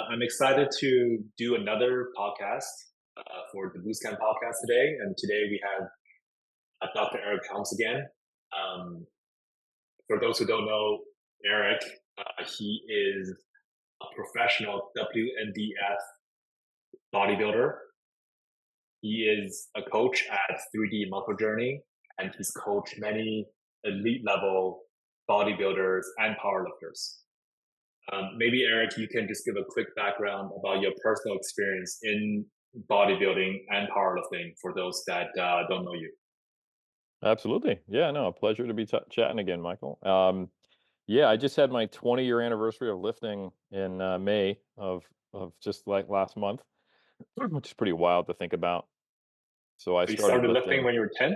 I'm excited to do another podcast for the Boostcamp podcast today. And today we have Dr. Eric Helms again. Um, for those who don't know Eric, he is a professional WNBF bodybuilder. He is a coach at 3D Muscle Journey, and he's coached many elite level bodybuilders and powerlifters. Maybe Eric, you can just give a quick background about your personal experience in bodybuilding and powerlifting for those that don't know you. Absolutely. Yeah, no, a pleasure to be chatting again, Michael. Yeah, I just had my 20-year anniversary of lifting in May of just like last month, which is pretty wild to think about. So I So you started started lifting lifting. when you were 10?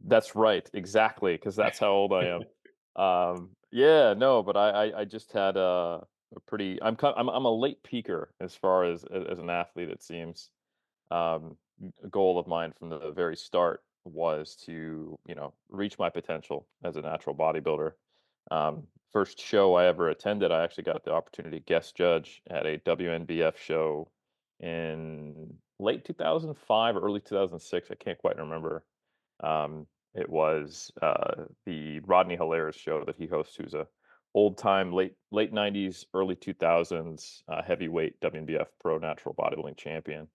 That's right, exactly, because that's how old I am. Yeah, no, but I just had a pretty. I'm a late peaker as far as an athlete. It seems. A goal of mine from the very start was to, reach my potential as a natural bodybuilder. First show I ever attended, I actually got the opportunity to guest judge at a WNBF show in late 2005, early 2006. I can't quite remember. It was the Rodney Hilaire's show that he hosts, who's a old time late 90s, early 2000s heavyweight WNBF pro natural bodybuilding champion,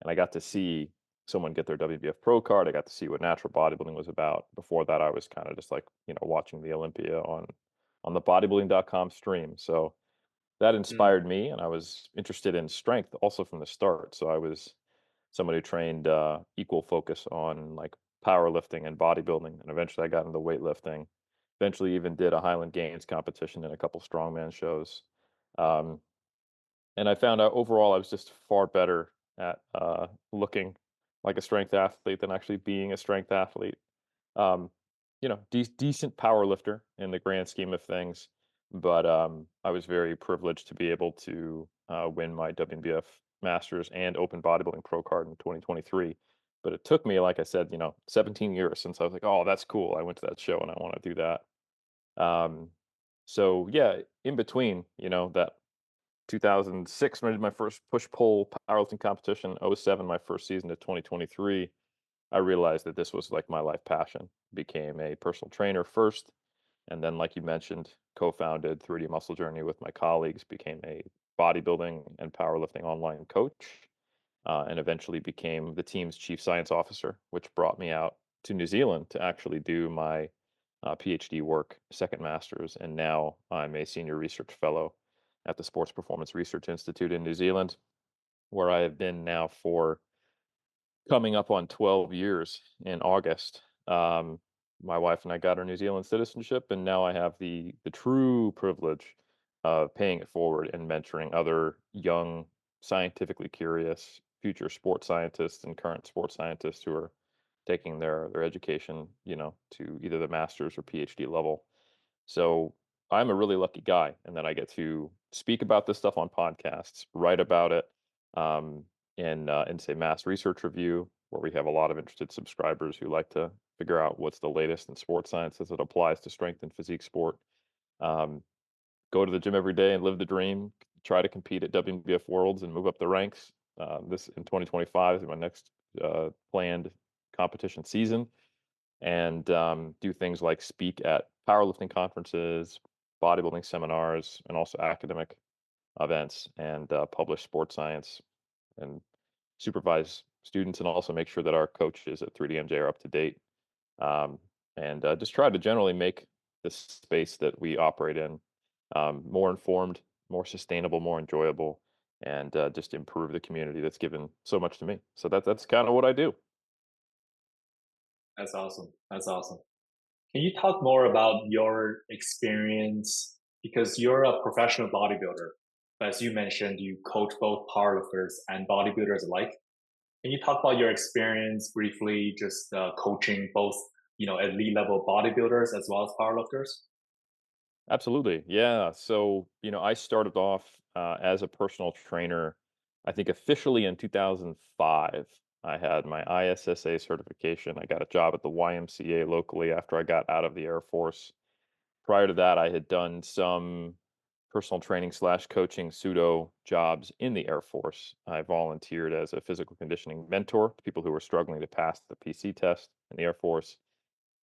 and I got to see someone get their WBF pro card. I got to see what natural bodybuilding was about. Before that, I was kind of just like, watching the Olympia on the bodybuilding.com stream. So that Mm, inspired me, and I was interested in strength also from the start. So I was somebody who trained equal focus on like powerlifting and bodybuilding, and eventually I got into weightlifting. Eventually, even did a Highland Games competition and a couple strongman shows. Um, and I found out overall I was just far better at looking like a strength athlete than actually being a strength athlete. Um, decent power lifter in the grand scheme of things, but I was very privileged to be able to win my WNBF Masters and Open Bodybuilding Pro card in 2023. But it took me, like I said, 17 years since I was like, oh, that's cool. I went to that show and I want to do that. Um, so yeah, in between, that 2006 when I did my first push-pull powerlifting competition, '07 my first season to 2023, I realized that this was like my life passion. Became a personal trainer first, and then like you mentioned, co-founded 3D Muscle Journey with my colleagues, became a bodybuilding and powerlifting online coach, and eventually became the team's chief science officer, which brought me out to New Zealand to actually do my PhD work, second master's, and now I'm a senior research fellow at the Sports Performance Research Institute in New Zealand, where I have been now for coming up on 12 years in August. My wife and I got our New Zealand citizenship, and now I have the true privilege of paying it forward and mentoring other young, scientifically curious future sports scientists and current sports scientists who are taking their education, to either the master's or PhD level. So I'm a really lucky guy, and then I get to speak about this stuff on podcasts, write about it, um, in say Mass Research Review, where we have a lot of interested subscribers who like to figure out what's the latest in sports science as it applies to strength and physique sport. Um, Go to the gym every day and live the dream. Try to compete at WBF Worlds and move up the ranks. This in 2025 is my next planned competition season, and do things like speak at powerlifting conferences, bodybuilding seminars, and also academic events, and publish sports science and supervise students, and also make sure that our coaches at 3DMJ are up to date. Um, and just try to generally make the space that we operate in more informed, more sustainable, more enjoyable, and just improve the community that's given so much to me. So that's kind of what I do. that's awesome. That's awesome. Can you talk more about your experience? Because you're a professional bodybuilder. As you mentioned, you coach both powerlifters and bodybuilders alike. Can you talk about your experience briefly, just coaching both, elite level bodybuilders as well as powerlifters? Absolutely. Yeah. So, I started off as a personal trainer, I think officially in 2005. I had my ISSA certification. I got a job at the YMCA locally after I got out of the Air Force. Prior to that, I had done some personal training slash coaching pseudo jobs in the Air Force. I volunteered as a physical conditioning mentor to people who were struggling to pass the PC test in the Air Force.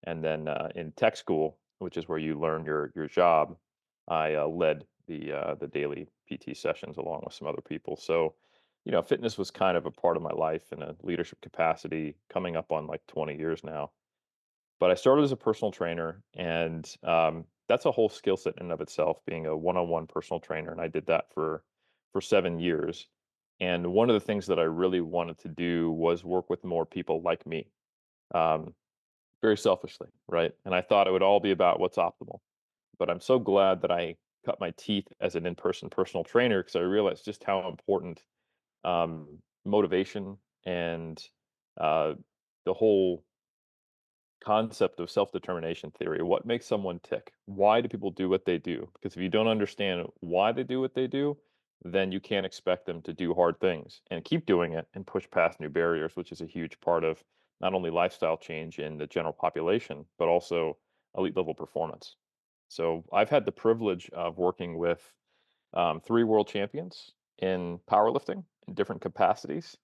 And then in tech school, which is where you learn your job, I led the daily PT sessions along with some other people. So, fitness was kind of a part of my life in a leadership capacity, coming up on like 20 years now. But I started as a personal trainer, and that's a whole skill set in and of itself, being a one-on-one personal trainer, and I did that for 7 years. And one of the things that I really wanted to do was work with more people like me. Um, very selfishly, right? And I thought it would all be about what's optimal. But I'm so glad that I cut my teeth as an in-person personal trainer because I realized just how important motivation and uh, the whole concept of self-determination theory. What makes someone tick? Why do people do what they do? Because if you don't understand why they do what they do, then you can't expect them to do hard things and keep doing it and push past new barriers, which is a huge part of not only lifestyle change in the general population, but also elite level performance. So I've had the privilege of working with three world champions in powerlifting in different capacities,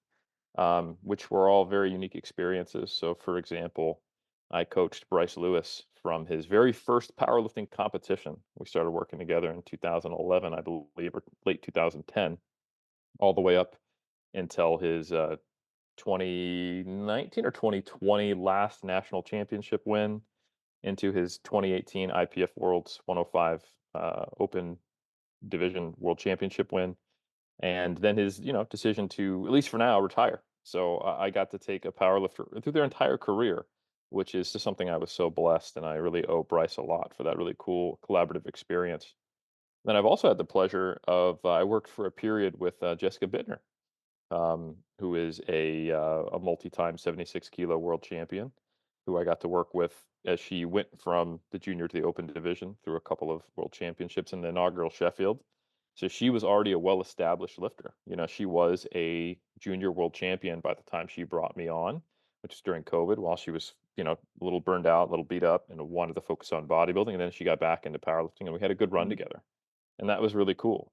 which were all very unique experiences. So, for example, I coached Bryce Lewis from his very first powerlifting competition. We started working together in 2011, I believe, or late 2010, all the way up until his 2019 or 2020 last national championship win, into his 2018 IPF Worlds 105 Open Division World Championship win, and then his decision to, at least for now, retire. So I got to take a powerlifter through their entire career, which is just something I was so blessed, and I really owe Bryce a lot for that really cool collaborative experience. Then I've also had the pleasure of I worked for a period with Jessica Bittner, who is a multi-time 76 kilo world champion, who I got to work with as she went from the junior to the open division through a couple of world championships in the inaugural Sheffield. So she was already a well-established lifter. She was a junior world champion by the time she brought me on, which was during COVID, while she was, a little burned out, a little beat up, and wanted to focus on bodybuilding. And then she got back into powerlifting, and we had a good run Mhm. together, and that was really cool,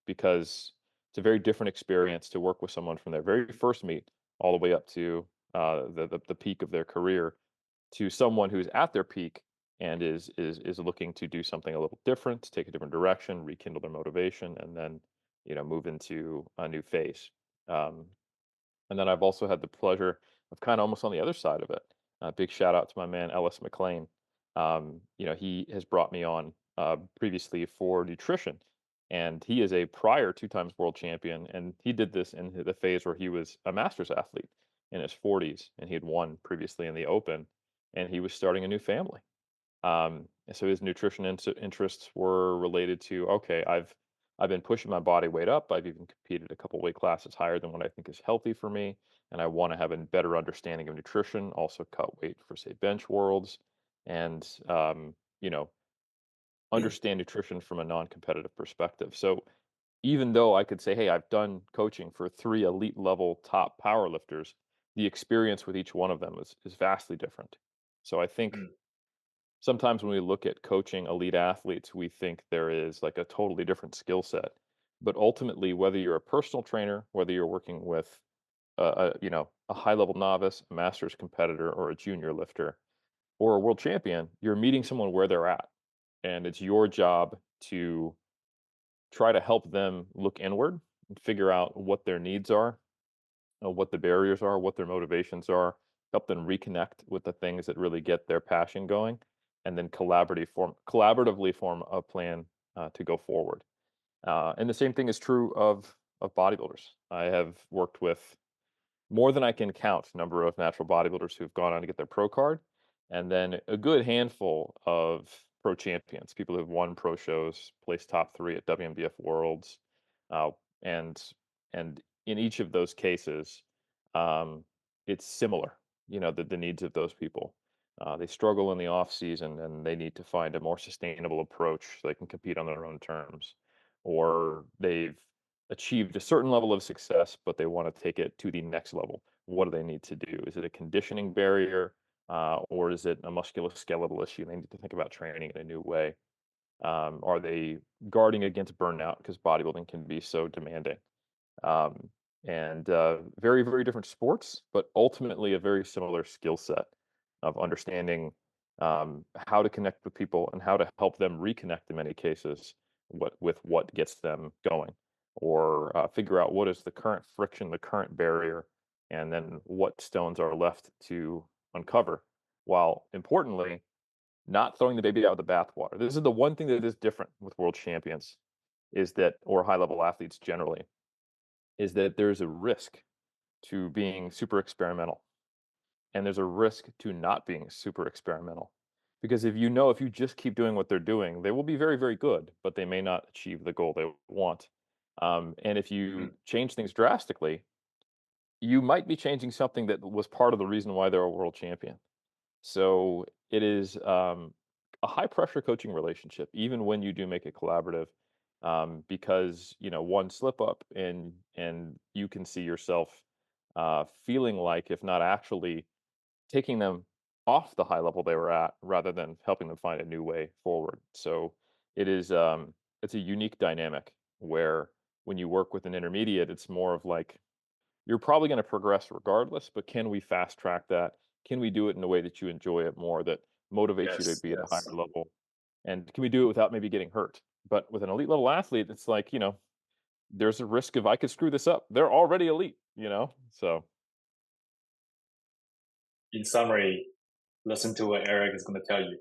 because it's a very different experience to work with someone from their very first meet all the way up to the peak of their career, to someone who's at their peak and is looking to do something a little different, to take a different direction, rekindle their motivation, and then move into a new phase. Um, and then I've also had the pleasure of kind of almost on the other side of it. Big shout out to my man Ellis McLean. He has brought me on previously for nutrition, and he is a prior two times world champion, and he did this in the phase where he was a masters athlete in his 40s, and he had won previously in the Open, and he was starting a new family. And so his nutrition interests were related to, okay, I've been pushing my body weight up. I've even competed a couple weight classes higher than what I think is healthy for me, and I want to have a better understanding of nutrition. Also, cut weight for say bench worlds, and understand nutrition from a non-competitive perspective. So even though I could say, hey, I've done coaching for three elite level top power lifters, the experience with each one of them is vastly different. So I think Mm. sometimes when we look at coaching elite athletes, we think there is like a totally different skill set. But ultimately, whether you're a personal trainer, whether you're working with a high level novice, a master's competitor, or a junior lifter, or a world champion, you're meeting someone where they're at, and it's your job to try to help them look inward and figure out what their needs are, what the barriers are, what their motivations are, help them reconnect with the things that really get their passion going, and then collaboratively form a plan to go forward. And the same thing is true of bodybuilders. I have worked with more than I can count number of natural bodybuilders who've gone on to get their pro card, and then a good handful of pro champions, people who've won pro shows, placed top 3 at WMBF Worlds, uh, and in each of those cases, um, it's similar. The needs of those people. They struggle in the off season, and they need to find a more sustainable approach so they can compete on their own terms, or they've achieved a certain level of success, but they want to take it to the next level. What do they need to do? Is it a conditioning barrier, or is it a musculoskeletal issue? They need to think about training in a new way. Are they guarding against burnout? Because bodybuilding can be so demanding. Um, and very, very different sports, but ultimately a very similar skill set of understanding how to connect with people and how to help them reconnect in many cases what gets them going, or figure out what is the current friction, the current barrier, and then what stones are left to uncover. While importantly, not throwing the baby out with the bathwater. This is the one thing that is different with world champions is that, or high level athletes generally, is that there's a risk to being super experimental, and there's a risk to not being super experimental. Because if you just keep doing what they're doing, they will be very, very good, but they may not achieve the goal they want. And if you Mm. change things drastically, you might be changing something that was part of the reason why they're a world champion. So it is a high pressure coaching relationship, even when you do make it collaborative, because one slip up and you can see yourself feeling like, if not actually, taking them off the high level they were at, rather than helping them find a new way forward. So it is it's a unique dynamic where when you work with an intermediate, it's more of like you're probably gonna progress regardless, but can we fast track that? Can we do it in a way that you enjoy it more, that motivates you to Yes, be at a higher yes. level? And can we do it without maybe getting hurt? But with an elite level athlete, it's like, there's a risk of I could screw this up. They're already elite. So In summary, listen to what Eric is going to tell you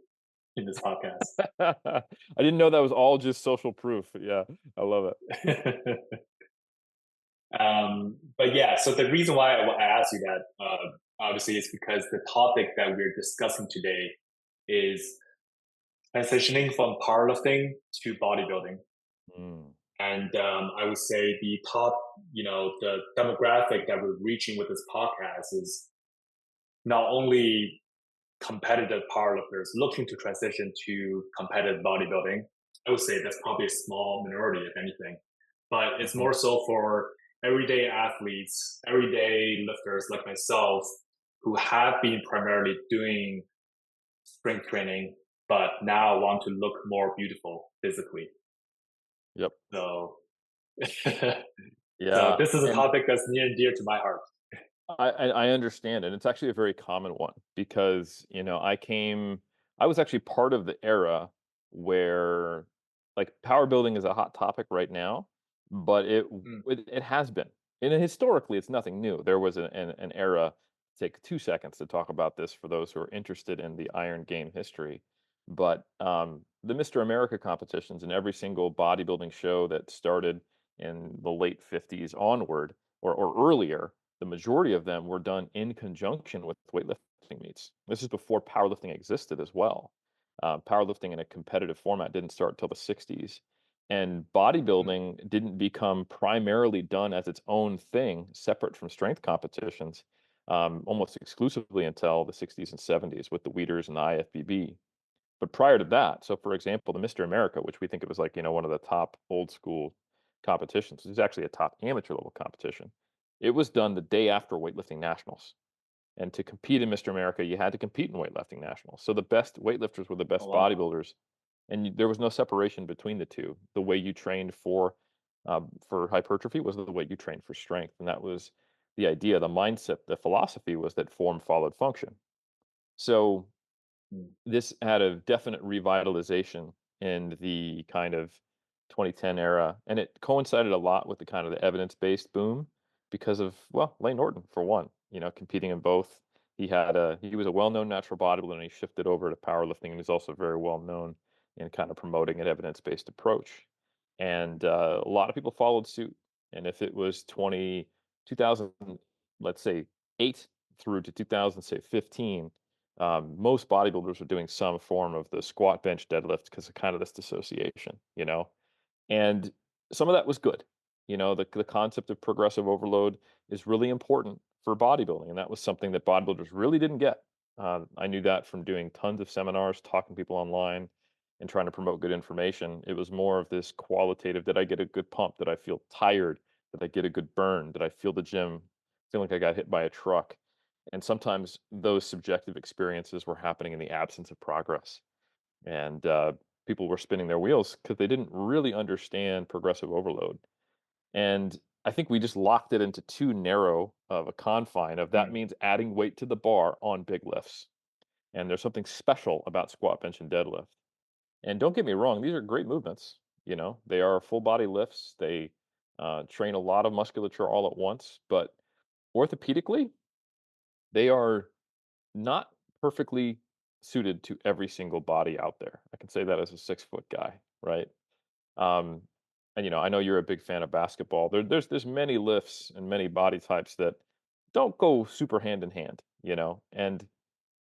in this podcast. I didn't know that was all just social proof. Yeah, I love it. But yeah, so the reason why I asked you that, obviously, is because the topic that we're discussing today is transitioning from powerlifting to bodybuilding. Mm, And I would say the top, the demographic that we're reaching with this podcast is not only competitive powerlifters looking to transition to competitive bodybuilding. I would say that's probably a small minority, if anything, but it's mhm. more so for everyday athletes, everyday lifters like myself, who have been primarily doing strength training, but now want to look more beautiful physically. Yep. So, so Yeah, this is a and topic that's near and dear to my heart. I understand, and it's actually a very common one because, I was actually part of the era where, like, power building is a hot topic right now, but Mm, it has been. And historically, it's nothing new. There was an era. Take 2 seconds to talk about this for those who are interested in the Iron Game history. But, the Mr. America competitions and every single bodybuilding show that started in the late '50s onward, or earlier, the majority of them were done in conjunction with weightlifting meets. This is before powerlifting existed as well. Powerlifting in a competitive format didn't start until the '60s. And mm, bodybuilding didn't become primarily done as its own thing, separate from strength competitions, almost exclusively until the '60s and '70s with the Weeders and the IFBB. But prior to that, so for example, the Mr. America, which we think of as like, one of the top old school competitions, is actually a top amateur level competition. It was done the day after weightlifting nationals. And to compete in Mr. America, you had to compete in weightlifting nationals. So the best weightlifters were the oh best wow. bodybuilders, and there was no separation between the two. The way you trained for hypertrophy was the way you trained for strength, and that was the idea, the mindset, the philosophy was that form followed function. So Mm, this had a definite revitalization in the kind of 2010 era, and it coincided a lot with the kind of the evidence-based boom because of, well, Lane Norton for one, competing in both. He was a well-known natural bodybuilder, and he shifted over to powerlifting, and he's also very well known in kind of promoting an evidence-based approach. And a lot of people followed suit. And if it was 2000, let's say 8 through to 2000, say 15, most bodybuilders are doing some form of the squat, bench, deadlift because of kind of this dissociation. And some of that was good. The concept of progressive overload is really important for bodybuilding, and that was something that bodybuilders really didn't get. I knew that from doing tons of seminars, talking to people online, and trying to promote good information. It was more of this qualitative: did I get a good pump? Did I feel tired? Did I get a good burn? Did I feel the gym? Feel like I got hit by a truck? And sometimes those subjective experiences were happening in the absence of progress. And people were spinning their wheels because they didn't really understand progressive overload. And I think we just locked it into too narrow of a confine of that Mm, means adding weight to the bar on big lifts. And there's something special about squat, bench, and deadlift. And don't get me wrong, these are great movements. They are full body lifts. They train a lot of musculature all at once. But orthopedically, they are not perfectly suited to every single body out there. I can say that as a 6-foot guy, right? Um, and I know you're a big fan of basketball. There's many lifts and many body types that don't go super hand in hand. And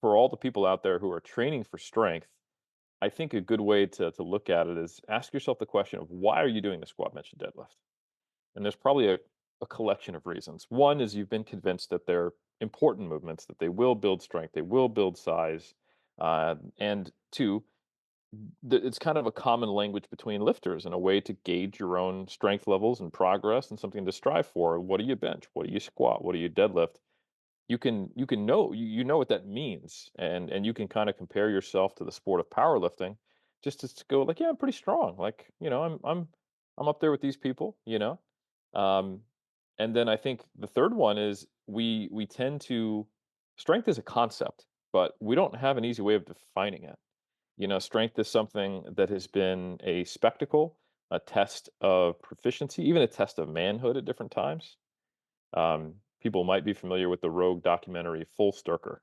for all the people out there who are training for strength, I think a good way to look at it is ask yourself the question of why are you doing the squat, bench, and deadlift? And there's probably a collection of reasons. One is you've been convinced that they're important movements, that they will build strength, they will build size. And two, it's kind of a common language between lifters and a way to gauge your own strength levels and progress and something to strive for. What do you bench? What do you squat? What do you deadlift? You can know you know what that means, and you can kind of compare yourself to the sport of powerlifting just to go like, yeah, I'm pretty strong, like, I'm up there with these people. um and then I think the third one is we tend to strength is a concept, but we don't have an easy way of defining it. Strength is something that has been a spectacle, a test of proficiency, even a test of manhood at different times. People might be familiar with the Rogue documentary Full Sturker,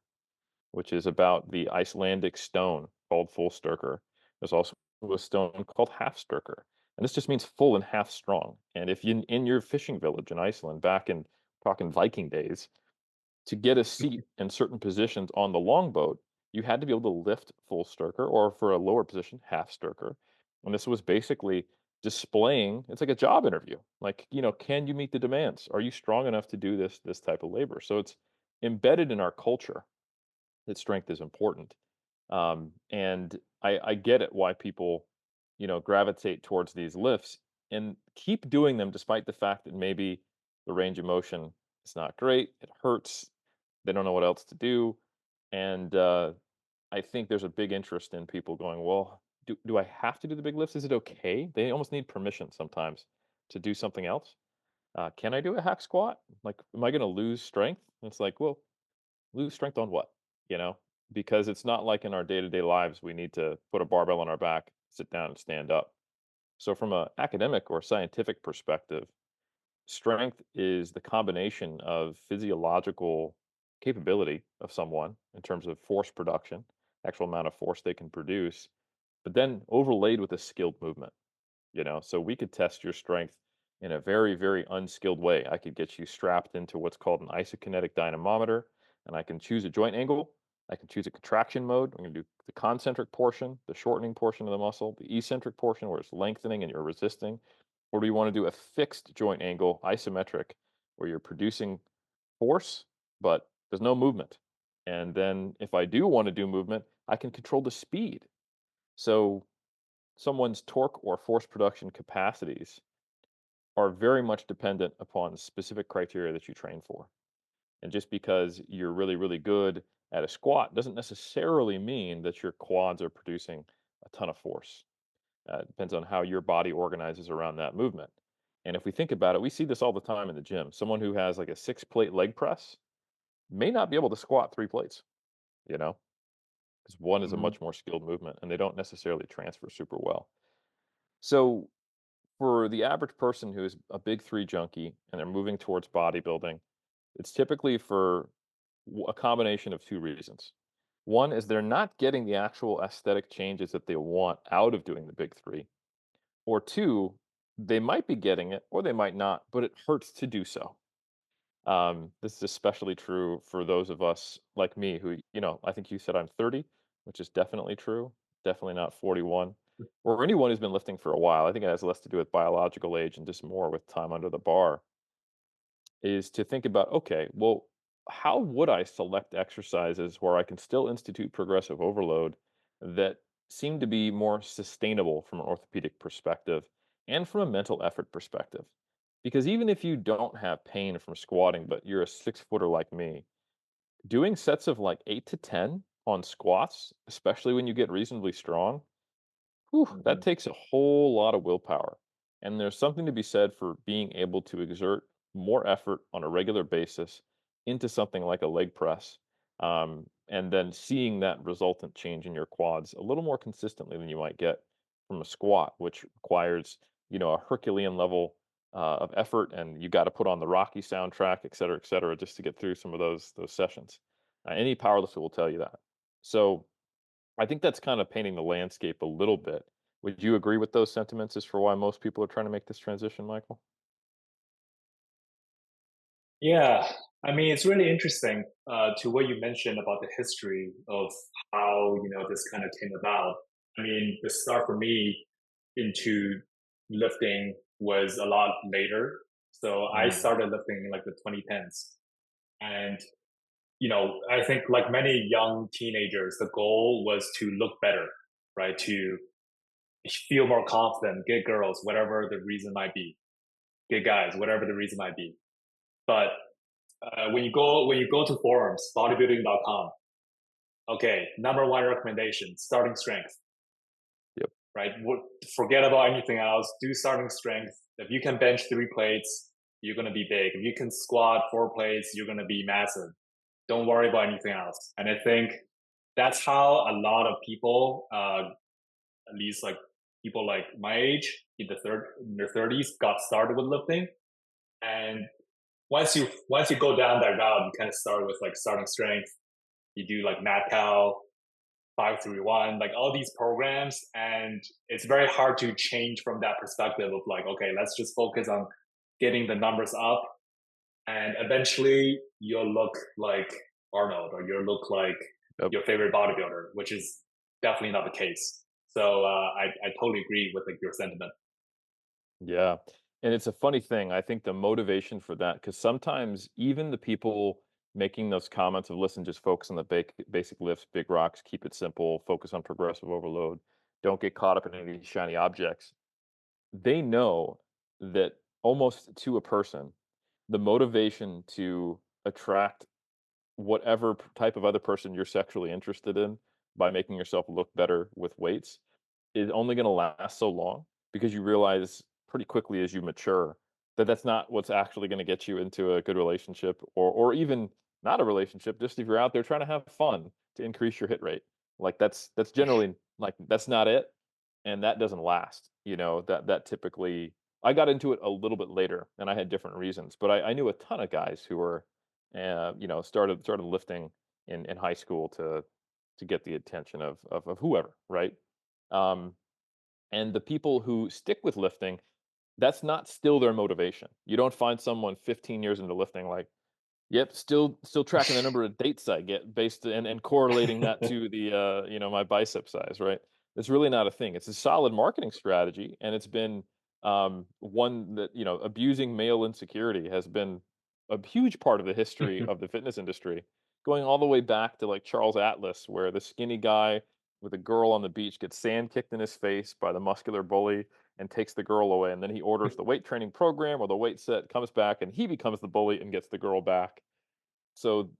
which is about the Icelandic stone called Full Sturker. There's also a stone called Half Sturker, and this just means full and half strong. And if you in your fishing village in Iceland back in talking Viking days, to get a seat in certain positions on the longboat, you had to be able to lift full stirker or for a lower position, half stirker. And this was basically displaying it's like a job interview. Like, can you meet the demands? Are you strong enough to do this type of labor? So it's embedded in our culture that strength is important. And I get it why people, gravitate towards these lifts and keep doing them despite the fact that maybe the range of motion is not great. It hurts. They don't know what else to do. And I think there's a big interest in people going, well, do I have to do the big lifts? Is it okay? They almost need permission sometimes to do something else. Can I do a hack squat? Like, am I going to lose strength? And it's like, well, lose strength on what? You know, because it's not like in our day-to-day lives we need to put a barbell on our back, sit down and stand up. So from a academic or scientific perspective, strength is the combination of physiological capability of someone in terms of force production, actual amount of force they can produce, but then overlaid with a skilled movement. So we could test your strength in a very, very unskilled way. I could get you strapped into what's called an isokinetic dynamometer, and I can choose a joint angle. I can choose a contraction mode. I'm going to do the concentric portion, the shortening portion of the muscle, the eccentric portion where it's lengthening and you're resisting. Or do you want to do a fixed joint angle, isometric, where you're producing force, but there's no movement? And then if I do want to do movement, I can control the speed. So someone's torque or force production capacities are very much dependent upon specific criteria that you train for. And just because you're really, really good at a squat doesn't necessarily mean that your quads are producing a ton of force. It depends on how your body organizes around that movement. And if we think about it, we see this all the time in the gym. Someone who has like a 6 plate leg press may not be able to squat 3 plates, you know, because one is a mhm. much more skilled movement and they don't necessarily transfer super well. So for the average person who is a big three junkie and they're moving towards bodybuilding, it's typically for a combination of two reasons. One is they're not getting the actual aesthetic changes that they want out of doing the big three. Or two, they might be getting it or they might not, but it hurts to do so. This is especially true for those of us like me who, I think you said I'm 30, which is definitely true. Definitely not 41. Or anyone who's been lifting for a while. I think it has less to do with biological age and just more with time under the bar, is to think about, okay, well, how would I select exercises where I can still institute progressive overload that seem to be more sustainable from an orthopedic perspective and from a mental effort perspective? Because even if you don't have pain from squatting, but you're a 6 footer like me, doing sets of like 8 to 10 on squats, especially when you get reasonably strong, Whew, that Hmm. takes a whole lot of willpower. And there's something to be said for being able to exert more effort on a regular basis into something like a leg press, and then seeing that resultant change in your quads a little more consistently than you might get from a squat, which requires, a Herculean level of effort, and you got to put on the Rocky soundtrack, et cetera, just to get through some of those sessions. Any powerlifter will tell you that. So I think that's kind of painting the landscape a little bit. Would you agree with those sentiments as for why most people are trying to make this transition, Michael? Yeah, I mean, it's really interesting to what you mentioned about the history of how this kind of came about. I mean, the start for me into lifting was a lot later. So I Mm, started lifting in like the 2010s, and I think like many young teenagers, the goal was to look better, right? To feel more confident, get girls, whatever the reason might be, get guys, whatever the reason might be. But when you go to forums, bodybuilding.com, okay, number one recommendation, starting strength, yep. right? Forget about anything else. Do starting strength. If you can bench 3 plates, you're gonna be big. If you can squat 4 plates, you're gonna be massive. Don't worry about anything else. And I think that's how a lot of people, at least like people like my age, in their 30s, got started with lifting. And once you go down that route, you kind of start with like starting strength. You do like Madcow, 531, like all these programs, and it's very hard to change from that perspective of like, okay, let's just focus on getting the numbers up, and eventually you'll look like Arnold or you'll look like Yep. your favorite bodybuilder, which is definitely not the case. So I totally agree with like your sentiment. Yeah. And it's a funny thing. I think the motivation for that, because sometimes even the people making those comments of listen, just focus on the basic lifts, big rocks, keep it simple, focus on progressive overload, don't get caught up in any of these shiny objects. They know that almost to a person, the motivation to attract whatever type of other person you're sexually interested in by making yourself look better with weights is only going to last so long, because you realize pretty quickly as you mature that that's not what's actually going to get you into a good relationship, or even not a relationship, just if you're out there trying to have fun to increase your hit rate. Like that's generally, like, that's not it, and that doesn't last. That typically, I got into it a little bit later and I had different reasons, but I knew a ton of guys who were started lifting in high school to get the attention of whoever, right? Um, and the people who stick with lifting, that's not still their motivation. You don't find someone 15 years into lifting like, yep, still tracking the number of dates I get based and correlating that to the my bicep size, right? It's really not a thing. It's a solid marketing strategy, and it's been one that, abusing male insecurity has been a huge part of the history of the fitness industry, going all the way back to like Charles Atlas, where the skinny guy with a girl on the beach gets sand kicked in his face by the muscular bully and takes the girl away, and then he orders the weight training program or the weight set, comes back, and he becomes the bully and gets the girl back. So,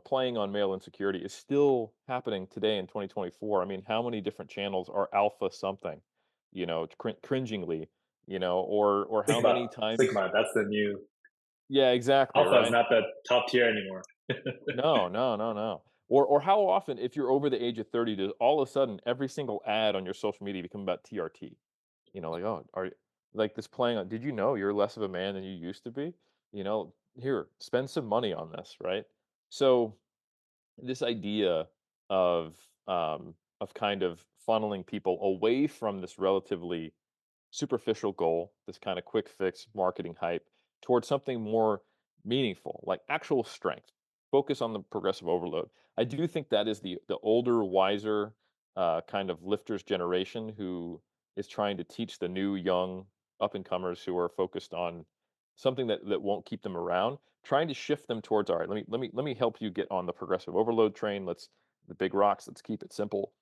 playing on male insecurity is still happening today in 2024. I mean, how many different channels are alpha something, cringingly, or how Sigma, many times? Sigma, that's the new Yeah, exactly, alpha is right? not the top tier anymore. No, no, no, no. Or how often, if you're over the age of 30, does all of a sudden every single ad on your social media become about TRT? Like, oh, like this playing on, did you know you're less of a man than you used to be? Here, spend some money on this, right? So this idea of kind of funneling people away from this relatively superficial goal, this kind of quick fix marketing hype, towards something more meaningful, like actual strength. Focus on the progressive overload. I do think that is the older, wiser kind of lifters generation who is trying to teach the new, young up and comers who are focused on something that won't keep them around, trying to shift them towards, all right, let me help you get on the progressive overload train. The big rocks, let's keep it simple.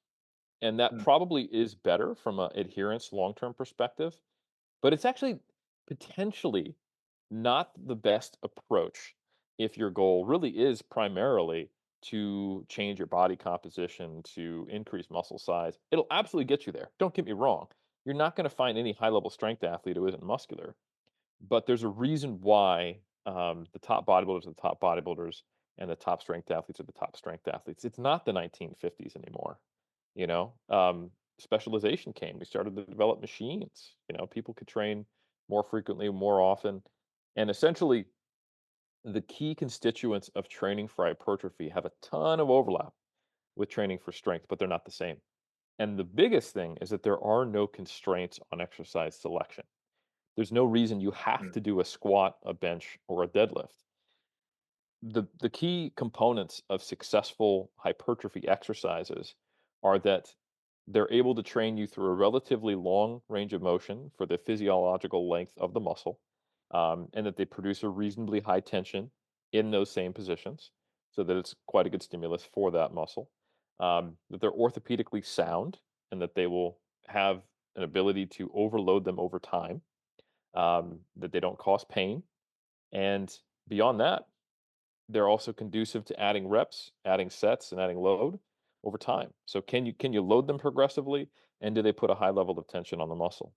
And that Mm. probably is better from a adherence long-term perspective, but it's actually potentially not the best approach if your goal really is primarily to change your body composition, to increase muscle size, it'll absolutely get you there. Don't get me wrong. You're not going to find any high level strength athlete who isn't muscular, but there's a reason why the top bodybuilders are the top bodybuilders and the top strength athletes are the top strength athletes. It's not the 1950s anymore. You know, specialization came. We started to develop machines. You know, people could train more frequently, more often, and essentially the key constituents of training for hypertrophy have a ton of overlap with training for strength, but they're not the same. And the biggest thing is that there are no constraints on exercise selection. There's no reason you have Mm, to do a squat, a bench, or a deadlift. The key components of successful hypertrophy exercises are that they're able to train you through a relatively long range of motion for the physiological length of the muscle, and that they produce a reasonably high tension in those same positions so that it's quite a good stimulus for that muscle. That they're orthopedically sound and that they will have an ability to overload them over time, that they don't cause pain. And beyond that, they're also conducive to adding reps, adding sets, and adding load over time. So can you load them progressively, and do they put a high level of tension on the muscle?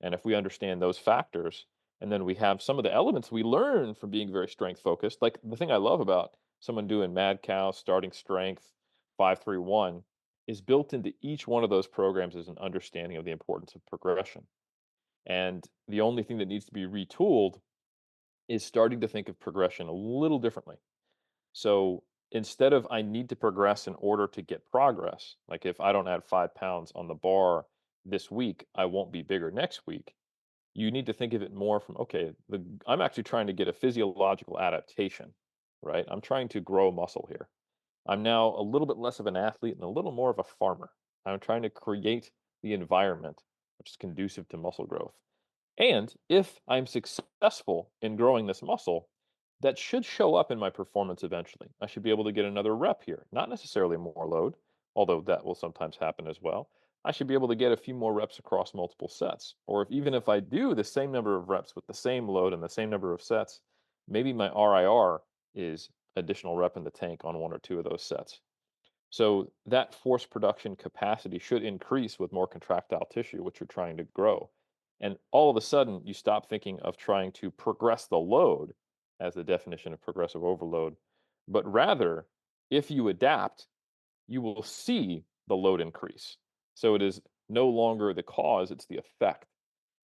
And if we understand those factors, and then we have some of the elements we learn from being very strength focused, like the thing I love about someone doing Madcow, starting strength, 5-3-1, is built into each one of those programs is an understanding of the importance of progression. And the only thing that needs to be retooled is starting to think of progression a little differently. So instead of I need to progress in order to get progress, like if I don't add 5 pounds on the bar this week, I won't be bigger next week. You need to think of it more from, okay, I'm actually trying to get a physiological adaptation, right? I'm trying to grow muscle here. I'm now a little bit less of an athlete and a little more of a farmer. I'm trying to create the environment which is conducive to muscle growth. And if I'm successful in growing this muscle, that should show up in my performance eventually. I should be able to get another rep here, not necessarily more load, although that will sometimes happen as well. I should be able to get a few more reps across multiple sets. Or if even if I do the same number of reps with the same load and the same number of sets, maybe my RIR is additional rep in the tank on one or two of those sets. So that force production capacity should increase with more contractile tissue, which you're trying to grow. And all of a sudden, you stop thinking of trying to progress the load as the definition of progressive overload, but rather, if you adapt, you will see the load increase. So it is no longer the cause, it's the effect.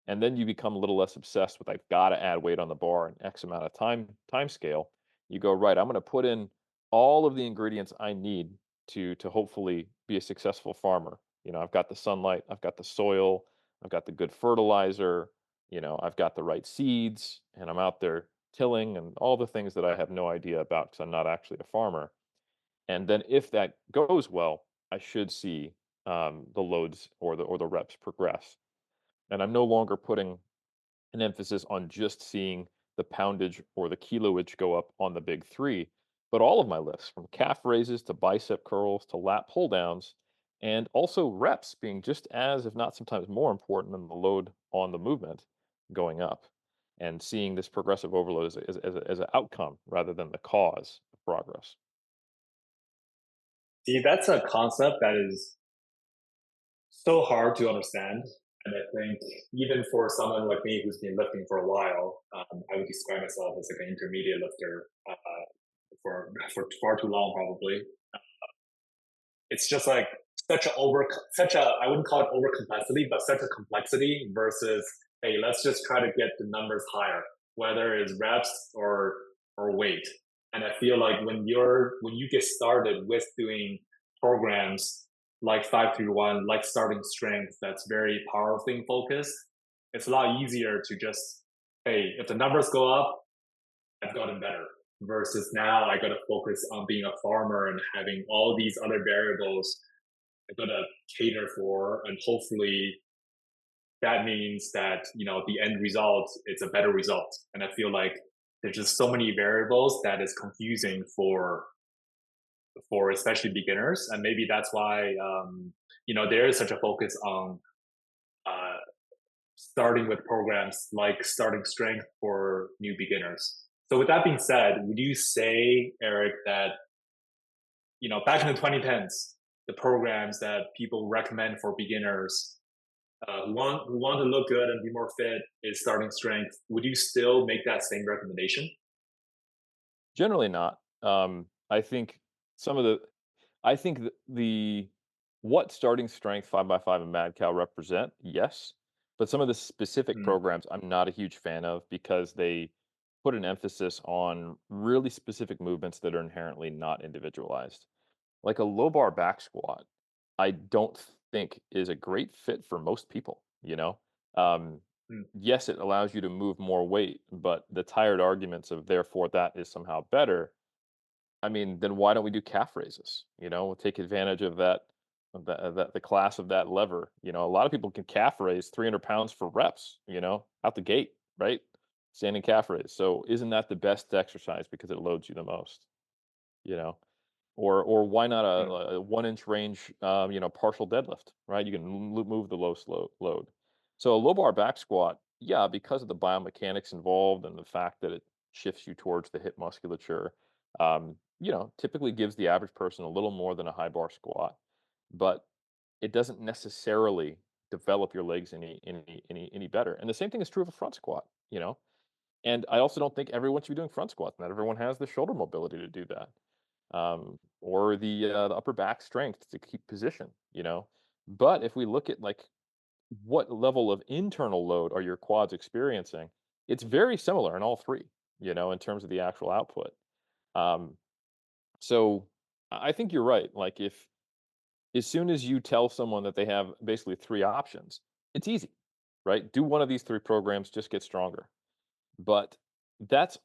And then you become a little less obsessed with I've got to add weight on the bar in X amount of time scale. You go, right, I'm going to put in all of the ingredients I need to hopefully be a successful farmer. You know, I've got the sunlight, I've got the soil, I've got the good fertilizer, you know, I've got the right seeds, and I'm out there tilling and all the things that I have no idea about because I'm not actually a farmer. And then if that goes well, I should see the loads or the reps progress. And I'm no longer putting an emphasis on just seeing the poundage or the kiloage go up on the big three, but all of my lifts from calf raises to bicep curls to lat pull downs, and also reps being just as, if not sometimes more important than the load on the movement going up, and seeing this progressive overload as an outcome rather than the cause of progress. See, that's a concept that is so hard to understand. And I think even for someone like me who's been lifting for a while, I would describe myself as like an intermediate lifter for far too long, probably. It's just like such a I wouldn't call it over complexity, but such a complexity versus hey, let's just try to get the numbers higher, whether it's reps or weight. And I feel like when you get started with doing programs like 5-1, like starting strength, that's very powerlifting focused, it's a lot easier to just hey, if the numbers go up, I've gotten better. Versus now, I got to focus on being a farmer and having all these other variables I got to cater for, and hopefully that means that the end result it's a better result. And I feel like there's just so many variables that is confusing for especially beginners, and maybe that's why there is such a focus on uh, starting with programs like starting strength for new beginners. So with that being said, would you say, Eric, that back in the 2010s, the programs that people recommend for beginners who want to look good and be more fit is starting strength. Would you still make that same recommendation? Generally not. I think some of the I think the what starting strength 5 by 5 and Madcow represent, yes, but some of the specific Mm, programs I'm not a huge fan of because they put an emphasis on really specific movements that are inherently not individualized. Like a low bar back squat, I don't think is a great fit for most people, you know? Um, mm, yes, it allows you to move more weight, but the tired arguments of therefore that is somehow better. I mean, then why don't we do calf raises? We'll take advantage of the class of that lever. A lot of people can calf raise 300 pounds for reps, out the gate, right? Standing calf raise. So isn't that the best exercise because it loads you the most, you know? Or why not mm, a 1-inch range, partial deadlift, right? You can move the load. So a low bar back squat, yeah, because of the biomechanics involved and the fact that it shifts you towards the hip musculature, typically gives the average person a little more than a high bar squat, but it doesn't necessarily develop your legs any better. And the same thing is true of a front squat, And I also don't think everyone should be doing front squats. Not everyone has the shoulder mobility to do that, or the upper back strength to keep position. But if we look at like what level of internal load are your quads experiencing, it's very similar in all three, in terms of the actual output. Um, so I think you're right. Like if as soon as you tell someone that they have basically three options, it's easy, right? Do one of these three programs, just get stronger. But that's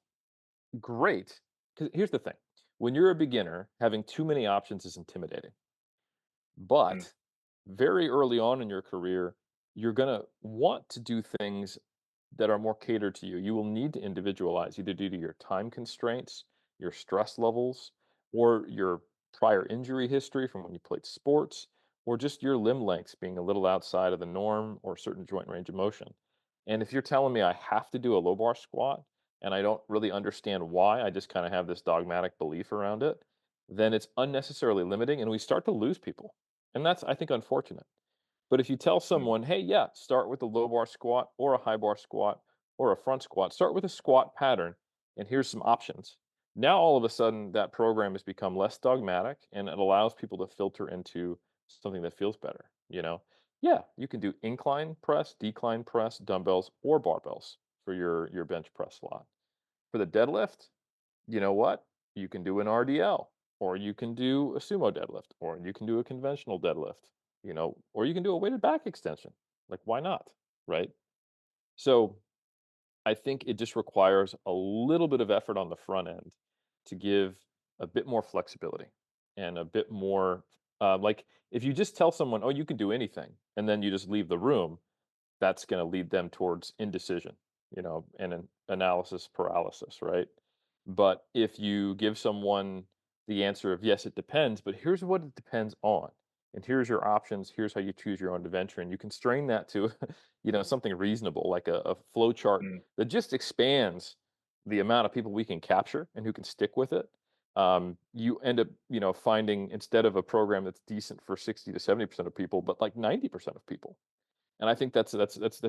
great. Because here's the thing: when you're a beginner, having too many options is intimidating. mm, But very early on in your career, you're going to want to do things that are more catered to you. You will need to individualize either due to your time constraints, your stress levels, or your prior injury history from when you played sports, or just your limb lengths being a little outside of the norm or certain joint range of motion. And if you're telling me I have to do a low bar squat and I don't really understand why, I just kind of have this dogmatic belief around it, then it's unnecessarily limiting and we start to lose people. And that's, I think, unfortunate. But if you tell mm, someone, "Hey, yeah, start with a low bar squat or a high bar squat or a front squat. Start with a squat pattern, and here's some options." Now, all of a sudden, that program has become less dogmatic, and it allows people to filter into something that feels better. Yeah, you can do incline press, decline press, dumbbells, or barbells for your bench press slot. For the deadlift, you know what? You can do an RDL, or you can do a sumo deadlift, or you can do a conventional deadlift, or you can do a weighted back extension. Like, why not? Right. So I think it just requires a little bit of effort on the front end to give a bit more flexibility and a bit more, like if you just tell someone, oh, you can do anything, and then you just leave the room, that's going to lead them towards indecision, and an analysis paralysis, right? But if you give someone the answer of yes, it depends, but here's what it depends on, and here's your options, here's how you choose your own adventure, and you constrain that to, something reasonable, like a flow chart mm, that just expands the amount of people we can capture and who can stick with it. You end up, finding instead of a program that's decent for 60 to 70% of people, but like 90% of people, and I think that's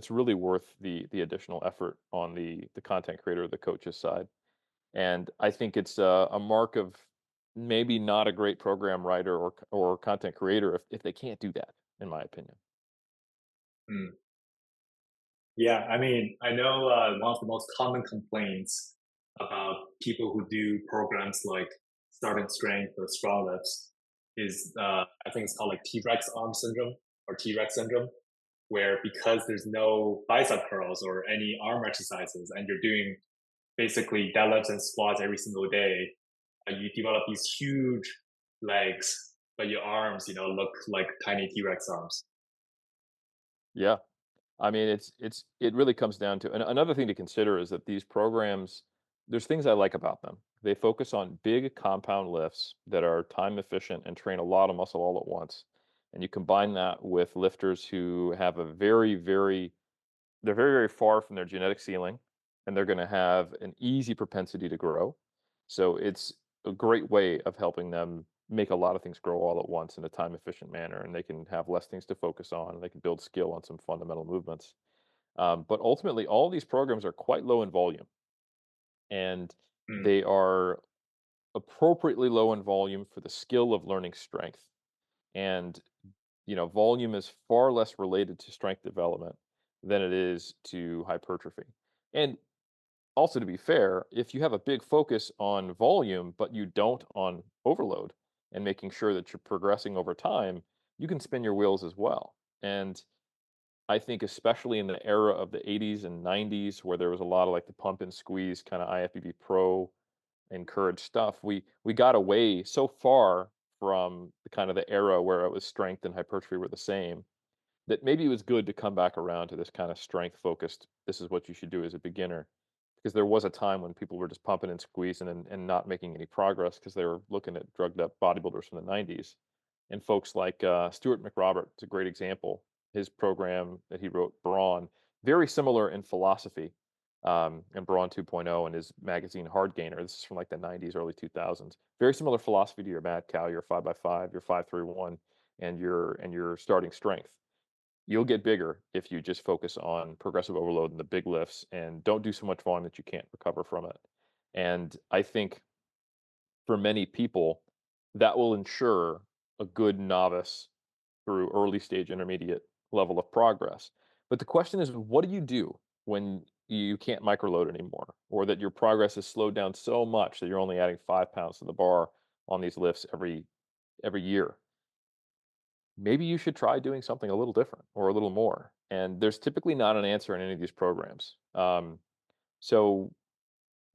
really worth the additional effort on the content creator or the coach's side. And I think it's a mark of maybe not a great program writer or content creator if they can't do that, in my opinion. mm. Yeah, I mean, I know one of the most common complaints about people who do programs like starting strength or strong lifts is I think it's called like T-Rex arm syndrome or T-Rex syndrome, where because there's no bicep curls or any arm exercises and you're doing basically deadlifts and squats every single day, you develop these huge legs, but your arms, look like tiny T-Rex arms. Yeah. I mean, it really comes down to, and another thing to consider is that these programs, there's things I like about them. They focus on big compound lifts that are time efficient and train a lot of muscle all at once. And you combine that with lifters who have they're very, very far from their genetic ceiling, and they're going to have an easy propensity to grow. So it's a great way of helping them, make a lot of things grow all at once in a time efficient manner, and they can have less things to focus on, and they can build skill on some fundamental movements. But ultimately, all these programs are quite low in volume, and Mm, they are appropriately low in volume for the skill of learning strength. And volume is far less related to strength development than it is to hypertrophy. And also, to be fair, if you have a big focus on volume, but you don't on overload and making sure that you're progressing over time, you can spin your wheels as well. And I think, especially in the era of the 80s and 90s, where there was a lot of like the pump and squeeze kind of IFBB pro encouraged stuff, we got away so far from the kind of the era where it was strength and hypertrophy were the same, that maybe it was good to come back around to this kind of strength focused, this is what you should do as a beginner. Because there was a time when people were just pumping and squeezing and not making any progress because they were looking at drugged up bodybuilders from the 90s. And folks like Stuart McRobert is a great example. His program that he wrote, Brawn, very similar in philosophy, and Brawn 2.0 and his magazine Hard Gainer. This is from like the 90s, early 2000s. Very similar philosophy to your Madcow, your 5x5, your 531, and your starting strength. You'll get bigger if you just focus on progressive overload and the big lifts and don't do so much volume that you can't recover from it. And I think for many people, that will ensure a good novice through early stage intermediate level of progress. But the question is, what do you do when you can't microload anymore, or that your progress is slowed down so much that you're only adding 5 pounds to the bar on these lifts every year? Maybe you should try doing something a little different or a little more. And there's typically not an answer in any of these programs. So,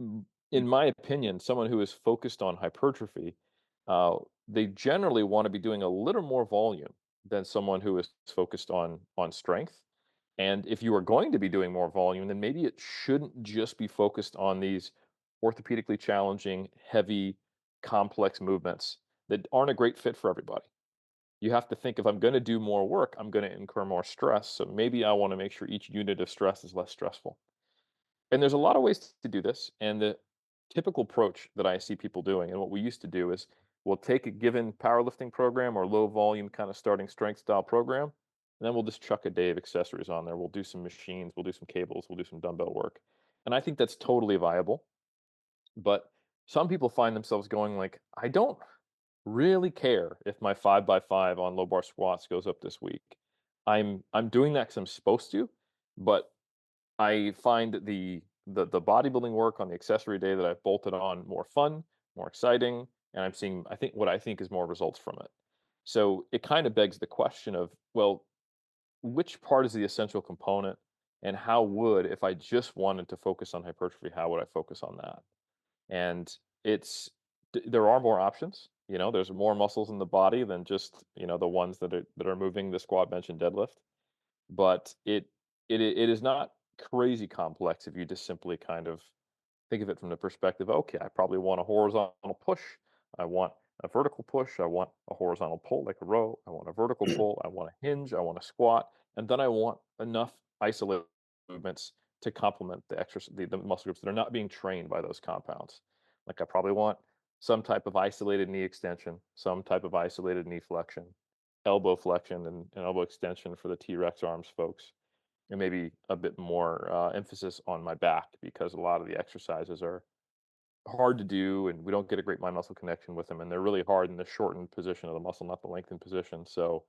mm, in my opinion, someone who is focused on hypertrophy, they generally want to be doing a little more volume than someone who is focused on strength. And if you are going to be doing more volume, then maybe it shouldn't just be focused on these orthopedically challenging, heavy, complex movements that aren't a great fit for everybody. You have to think, if I'm going to do more work, I'm going to incur more stress. So maybe I want to make sure each unit of stress is less stressful. And there's a lot of ways to do this. And the typical approach that I see people doing, and what we used to do, is we'll take a given powerlifting program or low volume kind of starting strength style program, and then we'll just chuck a day of accessories on there. We'll do some machines, we'll do some cables, we'll do some dumbbell work. And I think that's totally viable. But some people find themselves going like, I don't really care if my 5x5 on low bar squats goes up this week. I'm doing that because I'm supposed to, but I find the bodybuilding work on the accessory day that I've bolted on more fun, more exciting, and I'm seeing, I think, what I think is more results from it. So it kind of begs the question of, well, which part is the essential component, and how would, if I just wanted to focus on hypertrophy, how would I focus on that? And it's there are more options. There's more muscles in the body than just the ones that are moving the squat, bench, and deadlift. But it is not crazy complex if you just simply kind of think of it from the perspective, okay, I probably want a horizontal push. I want a vertical push. I want a horizontal pull like a row. I want a vertical pull. I want a hinge. I want a squat. And then I want enough isolated movements to complement the muscle groups that are not being trained by those compounds. Like I probably want some type of isolated knee extension, some type of isolated knee flexion, elbow flexion and elbow extension for the T-Rex arms folks, and maybe a bit more emphasis on my back because a lot of the exercises are hard to do and we don't get a great mind muscle connection with them, and they're really hard in the shortened position of the muscle, not the lengthened position. So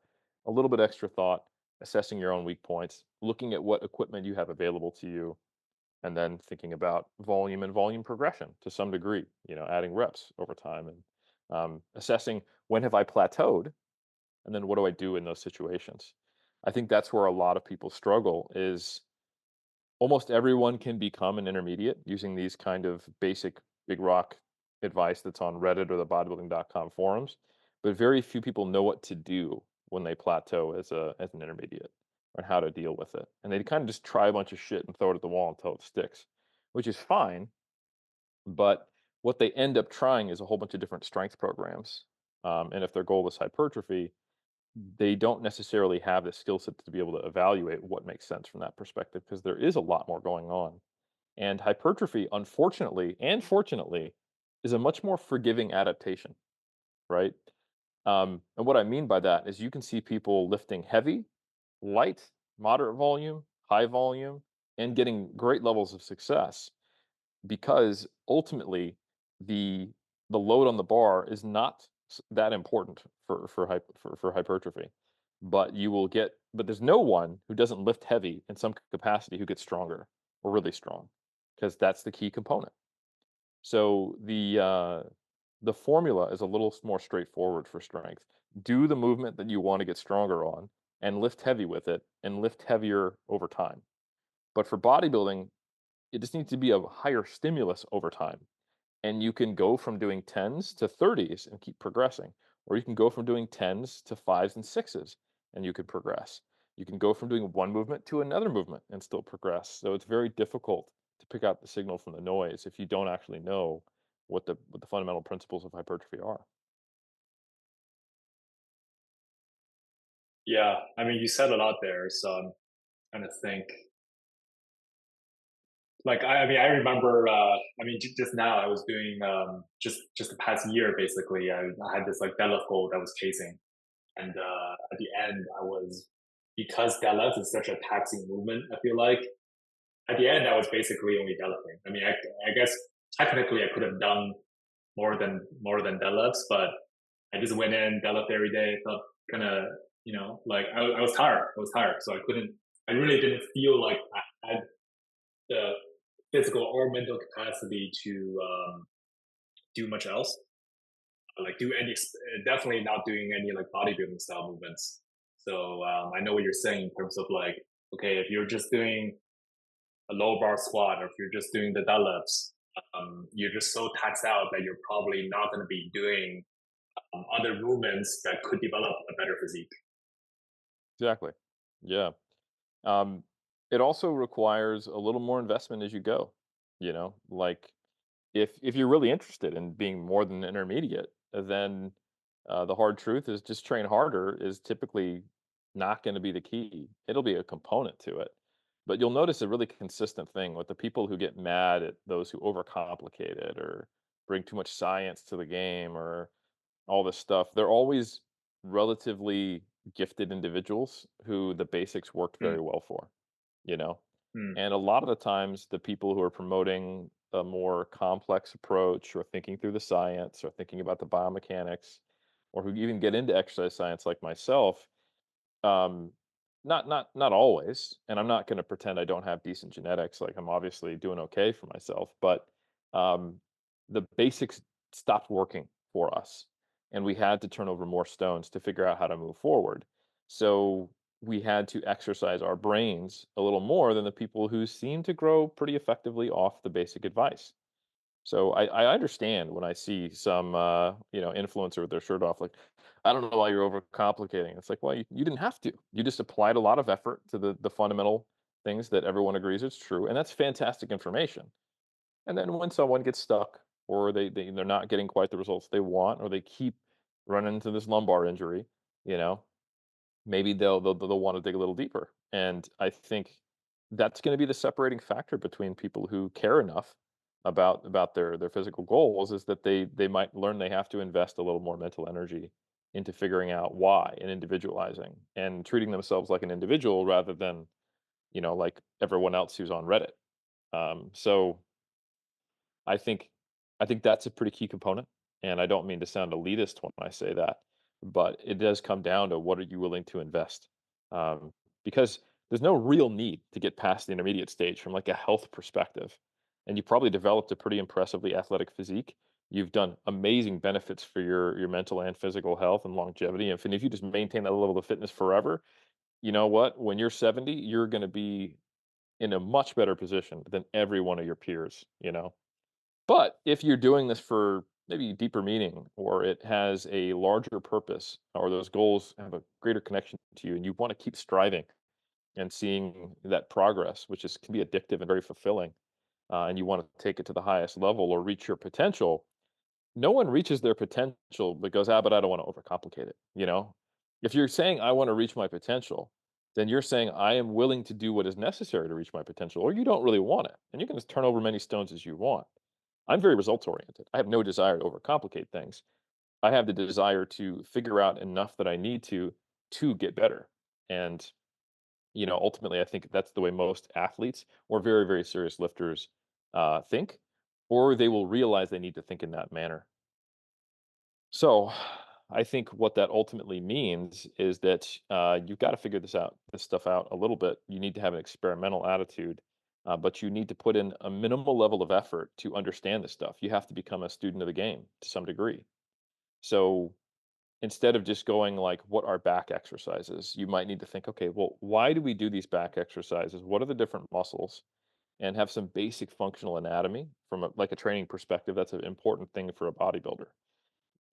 a little bit extra thought, assessing your own weak points, looking at what equipment you have available to you, and then thinking about volume and volume progression to some degree, adding reps over time, and assessing, when have I plateaued, and then what do I do in those situations. I think that's where a lot of people struggle. Is almost everyone can become an intermediate using these kind of basic big rock advice that's on Reddit or the bodybuilding.com forums, but very few people know what to do when they plateau as an intermediate, or how to deal with it. And they kind of just try a bunch of shit and throw it at the wall until it sticks, which is fine. But what they end up trying is a whole bunch of different strength programs. And if their goal is hypertrophy, they don't necessarily have the skill set to be able to evaluate what makes sense from that perspective, because there is a lot more going on. And hypertrophy, unfortunately and fortunately, is a much more forgiving adaptation, right? And what I mean by that is you can see people lifting heavy, light, moderate volume, high volume, and getting great levels of success because ultimately the the load on the bar is not that important for hypertrophy. But you will get but there's no one who doesn't lift heavy in some capacity who gets stronger or really strong because that's the key component. So the formula is a little more straightforward for strength. Do the movement that you want to get stronger on and lift heavy with it and lift heavier over time. But for bodybuilding, it just needs to be a higher stimulus over time. And you can go from doing 10s to 30s and keep progressing. Or you can go from doing 10s to 5s and 6s and you can progress. You can go from doing one movement to another movement and still progress. So it's very difficult to pick out the signal from the noise if you don't actually know what the fundamental principles of hypertrophy are. Yeah, I mean, you said a lot there, so I'm trying to think. Like, I mean, I remember. I mean, just now, I was doing just the past year, basically. I had this like deadlift goal that was chasing, and at the end, I was because deadlift is such a taxing movement. I feel like at the end, I was basically only deadlifting. I mean, I guess technically I could have done more than deadlifts, but I just went in deadlift every day. Felt kind of like I was tired. I was tired, so I couldn't. I really didn't feel like I had the physical or mental capacity to do much else. Like do any, definitely not doing any like bodybuilding style movements. So I know what you're saying in terms of like, okay, if you're just doing a low bar squat or if you're just doing the deadlifts, you're just so taxed out that you're probably not going to be doing other movements that could develop a better physique. Exactly. Yeah. Um, it also requires a little more investment as you go. Like if you're really interested in being more than intermediate, then the hard truth is just train harder is typically not going to be the key. It'll be a component to it. But you'll notice a really consistent thing with the people who get mad at those who overcomplicate it or bring too much science to the game or all this stuff. They're always relatively gifted individuals who the basics worked Mm, very well for, you know? mm, And a lot of the times, the people who are promoting a more complex approach or thinking through the science or thinking about the biomechanics or who even get into exercise science like myself, um, not always, and I'm not gonna pretend I don't have decent genetics, like, I'm obviously doing okay for myself, but, um, the basics stopped working for us, and we had to turn over more stones to figure out how to move forward. So, we had to exercise our brains a little more than the people who seem to grow pretty effectively off the basic advice. So I understand when I see some influencer with their shirt off, like, I don't know why you're overcomplicating. It's like, well, you didn't have to. You just applied a lot of effort to the fundamental things that everyone agrees is true, and that's fantastic information. And then when someone gets stuck, or they're not getting quite the results they want, or they keep running into this lumbar injury, you know, maybe they'll want to dig a little deeper. And I think that's going to be the separating factor between people who care enough about their physical goals is that they might learn they have to invest a little more mental energy into figuring out why and individualizing and treating themselves like an individual rather than like everyone else who's on Reddit. So I think I think that's a pretty key component, and I don't mean to sound elitist when I say that, but it does come down to what are you willing to invest? Because there's no real need to get past the intermediate stage from like a health perspective, and you probably developed a pretty impressively athletic physique. You've done amazing benefits for your mental and physical health and longevity. And if you just maintain that level of fitness forever, you know what? When you're 70, you're going to be in a much better position than every one of your peers. But if you're doing this for maybe deeper meaning or it has a larger purpose or those goals have a greater connection to you and you want to keep striving and seeing that progress, which is can be addictive and very fulfilling, and you want to take it to the highest level or reach your potential, no one reaches their potential but goes, but I don't want to overcomplicate it. If you're saying I want to reach my potential, then you're saying I am willing to do what is necessary to reach my potential, or you don't really want it. And you can just turn over many stones as you want. I'm very results oriented. I have no desire to overcomplicate things. I have the desire to figure out enough that I need to get better. And, ultimately, I think that's the way most athletes or very, very serious lifters think, or they will realize they need to think in that manner. So, I think what that ultimately means is that you've got to figure this stuff out a little bit. You need to have an experimental attitude, but you need to put in a minimal level of effort to understand this stuff. You have to become a student of the game to some degree. So, instead of just going like, what are back exercises? You might need to think, okay, well, why do we do these back exercises? What are the different muscles? And have some basic functional anatomy from like a training perspective. That's an important thing for a bodybuilder.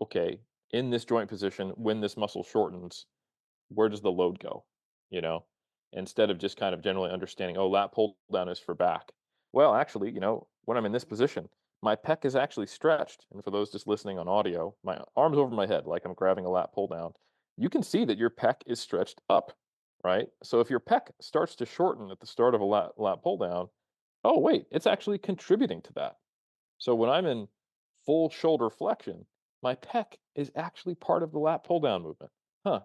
Okay, in this joint position, when this muscle shortens, where does the load go? You know, instead of just kind of generally understanding, oh, lat pull down is for back. Well, actually, when I'm in this position, my pec is actually stretched. And for those just listening on audio, my arms over my head, like I'm grabbing a lat pull down. You can see that your pec is stretched up, right? So if your pec starts to shorten at the start of a lat pull down, oh, wait, it's actually contributing to that. So when I'm in full shoulder flexion, my pec is actually part of the lat pull down movement. Huh.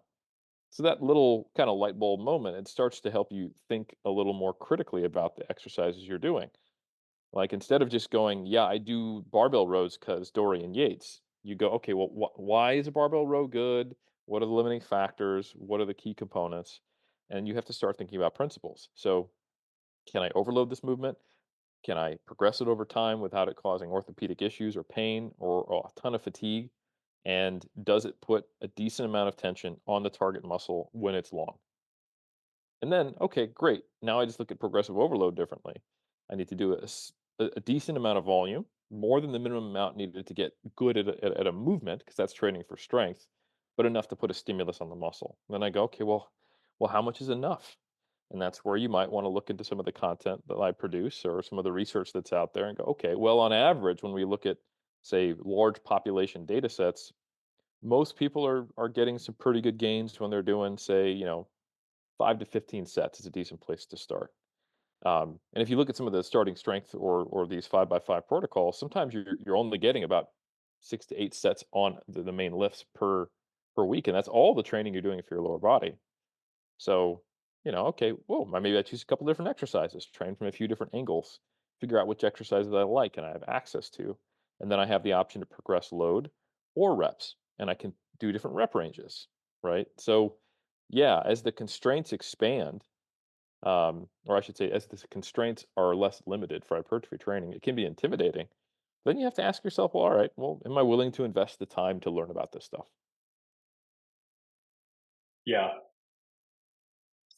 So that little kind of light bulb moment, it starts to help you think a little more critically about the exercises you're doing. Like instead of just going, yeah, I do barbell rows because Dorian Yates, you go, okay, well, why is a barbell row good? What are the limiting factors? What are the key components? And you have to start thinking about principles. So, can I overload this movement? Can I progress it over time without it causing orthopedic issues or pain or a ton of fatigue? And does it put a decent amount of tension on the target muscle when it's long? And then, okay, great. Now I just look at progressive overload differently. I need to do a decent amount of volume, more than the minimum amount needed to get good at a movement, because that's training for strength, but enough to put a stimulus on the muscle. Then I go, okay, well, how much is enough? And that's where you might want to look into some of the content that I produce or some of the research that's out there and go, okay, well, on average, when we look at, say, large population data sets, most people are getting some pretty good gains when they're doing, say, 5 to 15 sets is a decent place to start. And if you look at some of the starting strength or these 5 by 5 protocols, sometimes you're only getting about 6 to 8 sets on the main lifts per week, and that's all the training you're doing for your lower body. So, okay, well, maybe I choose a couple different exercises, train from a few different angles, figure out which exercises I like and I have access to. And then I have the option to progress load or reps, and I can do different rep ranges, right? So, yeah, as the constraints expand, or I should say, as the constraints are less limited for hypertrophy training, it can be intimidating. Then you have to ask yourself, well, all right, well, am I willing to invest the time to learn about this stuff? Yeah.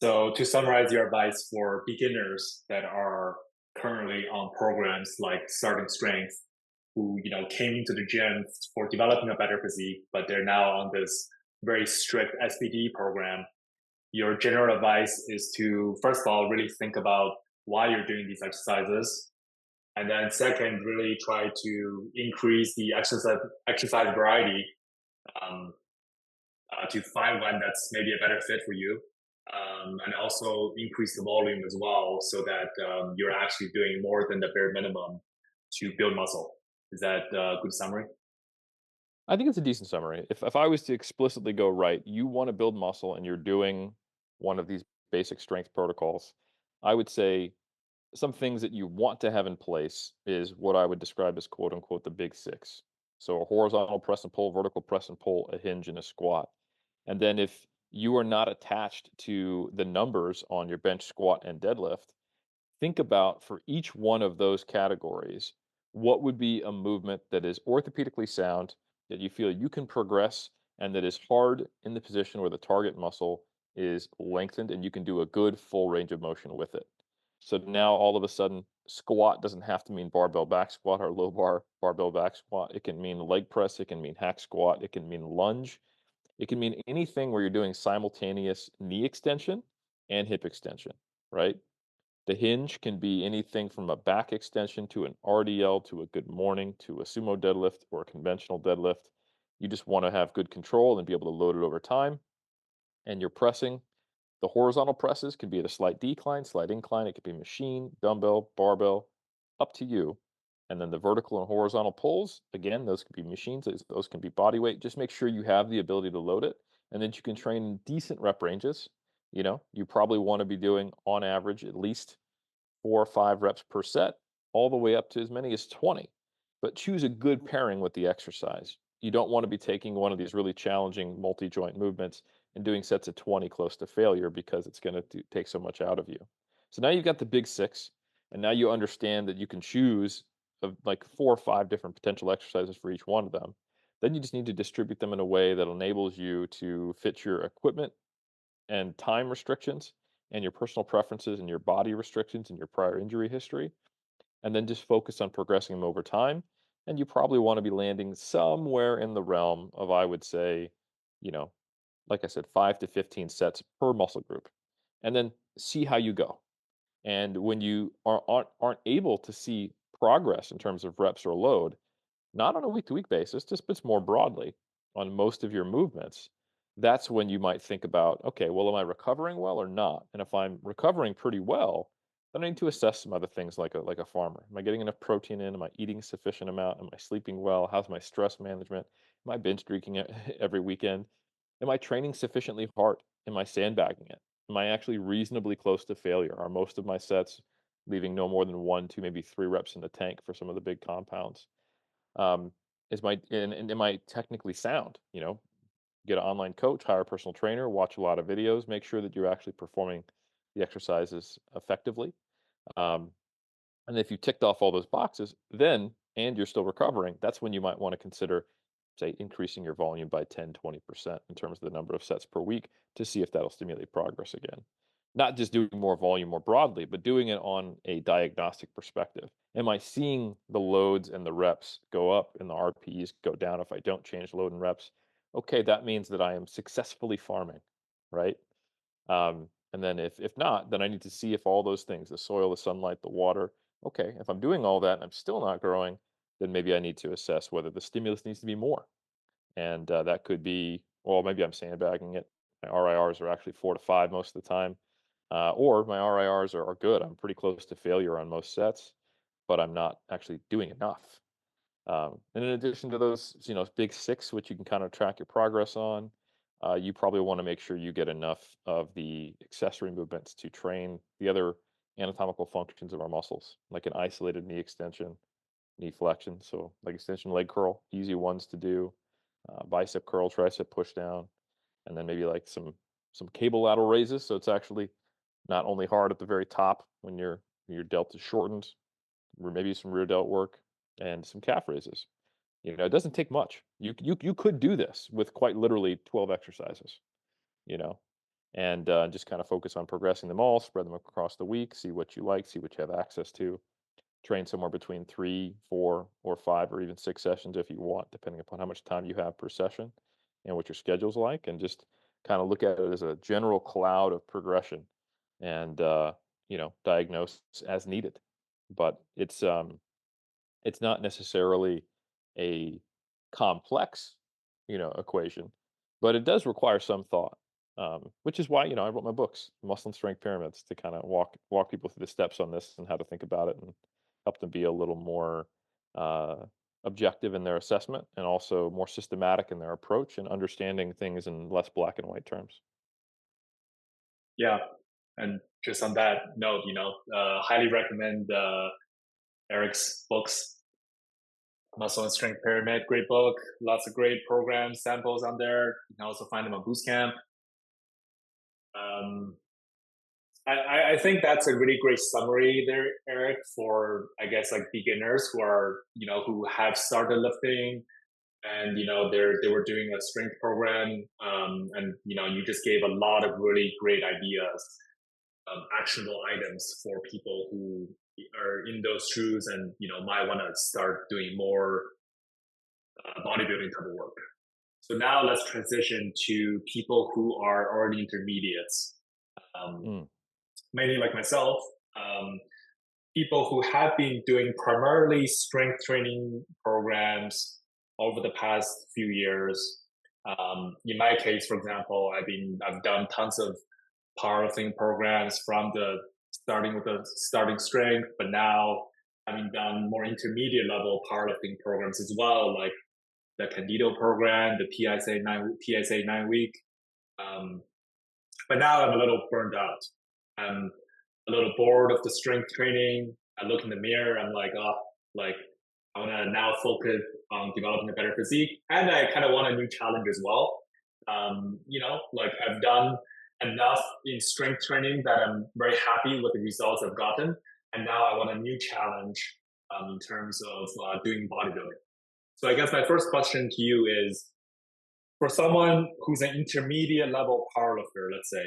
So to summarize your advice for beginners that are currently on programs like Starting Strength, who came into the gym for developing a better physique, but they're now on this very strict SBD program, your general advice is to first of all really think about why you're doing these exercises, and then second, really try to increase the exercise variety, um, to find one that's maybe a better fit for you, and also increase the volume as well, so that you're actually doing more than the bare minimum to build muscle. Is that a good summary? I think it's a decent summary. If I was to explicitly go right, you want to build muscle and you're doing one of these basic strength protocols, I would say some things that you want to have in place is what I would describe as quote unquote the big six. So a horizontal press and pull, vertical press and pull, a hinge, and a squat. And then if you are not attached to the numbers on your bench, squat, and deadlift, think about for each one of those categories, what would be a movement that is orthopedically sound, that you feel you can progress, and that is hard in the position where the target muscle is lengthened and you can do a good full range of motion with it. So now all of a sudden, squat doesn't have to mean barbell back squat or low bar barbell back squat. It can mean leg press, it can mean hack squat, it can mean lunge, it can mean anything where you're doing simultaneous knee extension and hip extension, right? The hinge can be anything from a back extension to an RDL to a good morning to a sumo deadlift or a conventional deadlift. You just want to have good control and be able to load it over time. And you're pressing. The horizontal presses can be at a slight decline, slight incline. It could be machine, dumbbell, barbell, up to you. And then the vertical and horizontal pulls, again, those could be machines, those can be body weight. Just make sure you have the ability to load it and that you can train in decent rep ranges. You probably want to be doing on average at least 4 or 5 reps per set, all the way up to as many as 20. But choose a good pairing with the exercise. You don't want to be taking one of these really challenging multi joint movements and doing sets of 20 close to failure because it's going to take so much out of you. So now you've got the big six, and now you understand that you can choose of like 4 or 5 different potential exercises for each one of them. Then you just need to distribute them in a way that enables you to fit your equipment and time restrictions and your personal preferences and your body restrictions and your prior injury history, and then just focus on progressing them over time. And you probably want to be landing somewhere in the realm of, I would say, you know, like I said, 5 to 15 sets per muscle group, and then see how you go. And when you aren't able to see progress in terms of reps or load, not on a week to week basis, just more broadly on most of your movements, that's when you might think about, okay, well, am I recovering well or not? And if I'm recovering pretty well, then I need to assess some other things like a farmer. Am I getting enough protein in? Am I eating a sufficient amount? Am I sleeping well? How's my stress management? Am I binge drinking every weekend? Am I training sufficiently hard? Am I sandbagging it? Am I actually reasonably close to failure? Are most of my sets leaving no more than 1, 2, maybe 3 reps in the tank for some of the big compounds? Um, and am I technically sound? Get an online coach, hire a personal trainer, watch a lot of videos, make sure that you're actually performing the exercises effectively. Um, and if you ticked off all those boxes, then and you're still recovering, that's when you might want to consider, say, increasing your volume by 10, 20% in terms of the number of sets per week to see if that'll stimulate progress again. Not just doing more volume more broadly, but doing it on a diagnostic perspective. Am I seeing the loads and the reps go up and the RPEs go down if I don't change load and reps? Okay, that means that I am successfully farming, right? And then if not, then I need to see if all those things, the soil, the sunlight, the water, okay, if I'm doing all that and I'm still not growing, then maybe I need to assess whether the stimulus needs to be more. And that could be, well, maybe I'm sandbagging it. My RIRs are actually 4 to 5 most of the time. Or my RIRs are good. I'm pretty close to failure on most sets, but I'm not actually doing enough. And in addition to those, big six, which you can kind of track your progress on, you probably want to make sure you get enough of the accessory movements to train the other anatomical functions of our muscles, like an isolated knee extension, knee flexion. So, like extension leg curl, easy ones to do, bicep curl, tricep push down, and then maybe like some cable lateral raises. So it's actually not only hard at the very top when your delt is shortened, maybe some rear delt work, and some calf raises. It doesn't take much. You could do this with quite literally 12 exercises, you know, and just kind of focus on progressing them all, spread them across the week, see what you like, see what you have access to. Train somewhere between 3, 4, or 5, or even 6 sessions if you want, depending upon how much time you have per session and what your schedule's like, and just kind of look at it as a general cloud of progression and diagnose as needed. But it's not necessarily a complex, equation, but it does require some thought. Which is why, I wrote my books, Muscle and Strength Pyramids, to kind of walk people through the steps on this and how to think about it and help them be a little more uh, objective in their assessment and also more systematic in their approach and understanding things in less black and white terms. Yeah, and just on that note, highly recommend Eric's books, Muscle and Strength Pyramid. Great book, lots of great programs, samples on there. You can also find them on Boostcamp. Um, I think that's a really great summary there, Eric, for I guess like beginners who are who have started lifting and they were doing a strength program, and you just gave a lot of really great ideas, actionable items for people who are in those shoes and might want to start doing more bodybuilding type of work. So now let's transition to people who are already intermediates, um, Mm, mainly like myself. Um, People who have been doing primarily strength training programs over the past few years. In my case, for example, I've done tons of powerlifting programs from the starting with the starting strength, but now having done more intermediate level powerlifting programs as well, like the Candido program, the PSA 9 week. Um, but now I'm a little burned out. I'm a little bored of the strength training. I look in the mirror. I'm like, oh, like I want to now focus on developing a better physique, and I kind of want a new challenge as well. Like I've done enough in strength training that I'm very happy with the results I've gotten, and now I want a new challenge in terms of doing bodybuilding. So I guess my first question to you is, for someone who's an intermediate level powerlifter, let's say,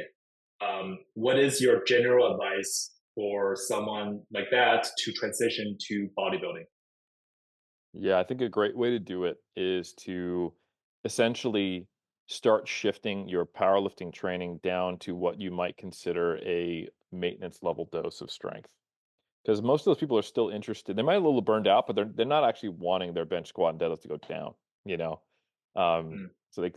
what is your general advice for someone like that to transition to bodybuilding? Yeah, I think a great way to do it is to essentially start shifting your powerlifting training down to what you might consider a maintenance level dose of strength. Because most of those people are still interested. They might be a little burned out, but they're not actually wanting their bench squat and deadlift to go down, you know? Um, Mm, so they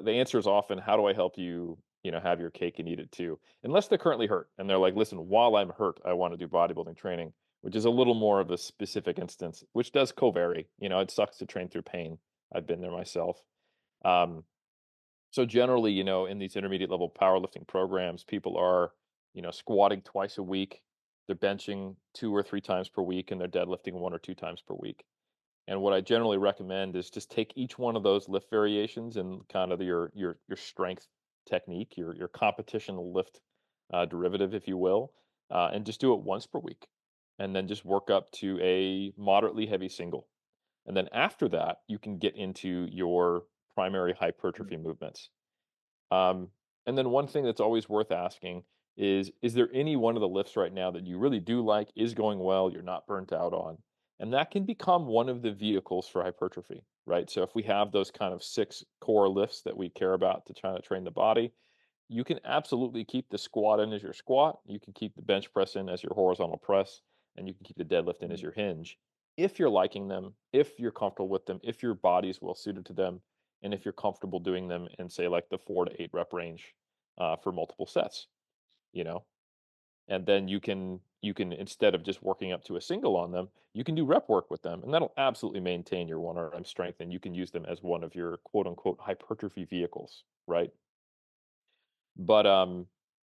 the answer is often, how do I help you, have your cake and eat it too? Unless they're currently hurt and they're like, listen, while I'm hurt, I want to do bodybuilding training, which is a little more of a specific instance, which does co-vary. It sucks to train through pain. I've been there myself. Um, so generally, in these intermediate level powerlifting programs, people are, squatting twice a week. They're benching 2 or 3 times per week, and they're deadlifting 1 or 2 times per week. And what I generally recommend is just take each one of those lift variations and kind of your strength technique, your competition lift derivative, if you will, and just do it once per week, and then just work up to a moderately heavy single. And then after that, you can get into your primary mm, hypertrophy movements. Um, and then one thing that's always worth asking is there any one of the lifts right now that you really do like, is going well, you're not burnt out on? And that can become one of the vehicles for hypertrophy, right? So if we have those kind of 6 core lifts that we care about to try to train the body, you can absolutely keep the squat in as your squat, you can keep the bench press in as your horizontal press, and you can keep the deadlift in as mm, your hinge. If you're liking them, if you're comfortable with them, if your body's well suited to them, and if you're comfortable doing them in, say, like the 4 to 8 rep range for multiple sets, you know, and then you can instead of just working up to a single on them, you can do rep work with them, and that'll absolutely maintain your 1 RM strength, and you can use them as one of your quote unquote hypertrophy vehicles, right? But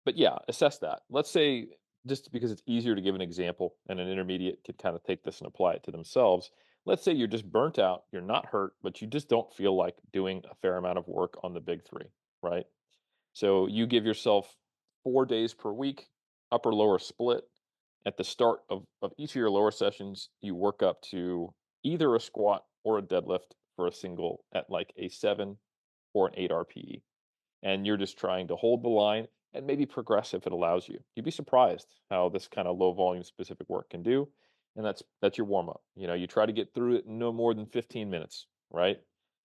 but yeah, assess that. Let's say, just because it's easier to give an example and an intermediate can kind of take this and apply it to themselves. Let's say you're just burnt out, you're not hurt, but you just don't feel like doing a fair amount of work on the big three, right? So you give yourself 4 days per week, upper lower split. At the start of each of your lower sessions, you work up to either a squat or a deadlift for a single at like a 7 or an 8 RPE, and you're just trying to hold the line and maybe progress if it allows you. You'd be surprised how this kind of low volume specific work can do. And that's your warm up. You try to get through it no more than 15 minutes, right?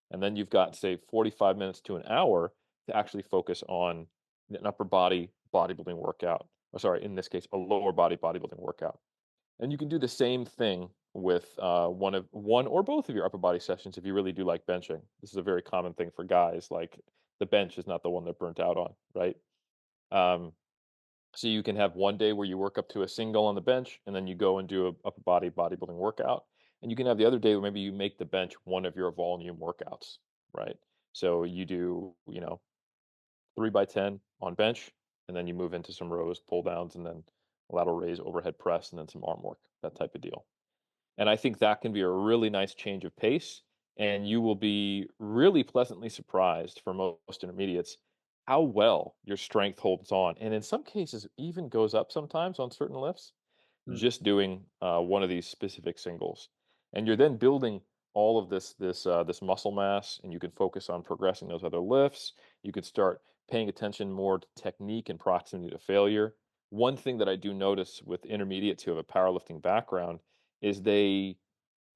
And then you've got, say, 45 minutes to an hour to actually focus on an upper body bodybuilding workout. Or sorry, in this case, a lower body bodybuilding workout. And you can do the same thing with one or both of your upper body sessions if you really do like benching. This is a very common thing for guys. Like, the bench is not the one they're burnt out on, right? Um, so you can have one day where you work up to a single on the bench, and then you go and do a upper body bodybuilding workout. And you can have the other day where maybe you make the bench one of your volume workouts, right? So you do, 3 by 10 on bench, and then you move into some rows, pull downs, and then lateral raise, overhead press, and then some arm work, that type of deal. And I think that can be a really nice change of pace. And you will be really pleasantly surprised for most intermediates how well your strength holds on. And in some cases, even goes up sometimes on certain lifts, mm, just doing one of these specific singles. And you're then building all of this muscle mass, and you can focus on progressing those other lifts. You could start paying attention more to technique and proximity to failure. One thing that I do notice with intermediates who have a powerlifting background is they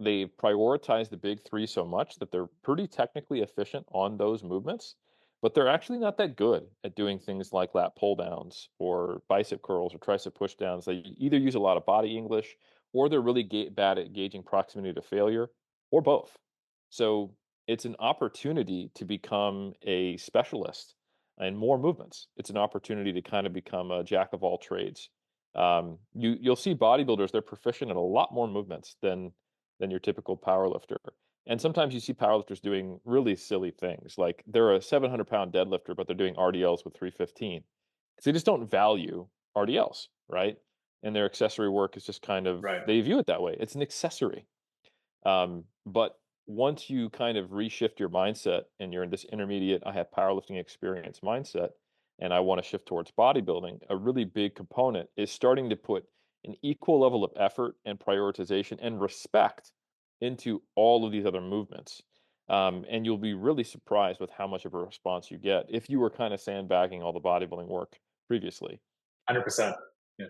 prioritize the big 3 so much that they're pretty technically efficient on those movements, but they're actually not that good at doing things like lat pull downs or bicep curls or tricep push downs. They either use a lot of body English, or they're really bad at gauging proximity to failure, or both. So it's an opportunity to become a specialist in more movements. It's an opportunity to kind of become a jack of all trades. You'll see bodybuilders, they're proficient in a lot more movements than your typical powerlifter. And sometimes you see powerlifters doing really silly things, like they're a 700-pound deadlifter, but they're doing RDLs with 315. Because they just don't value RDLs, right? And their accessory work is just kind of, Right. they view it that way. It's an accessory. But once you kind of reshift your mindset and you're in this intermediate, I have powerlifting experience mindset, and I want to shift towards bodybuilding, a really big component is starting to put an equal level of effort and prioritization and respect into all of these other movements. And you'll be really surprised with how much of a response you get if you were kind of sandbagging all the bodybuilding work previously. 100%. Yeah.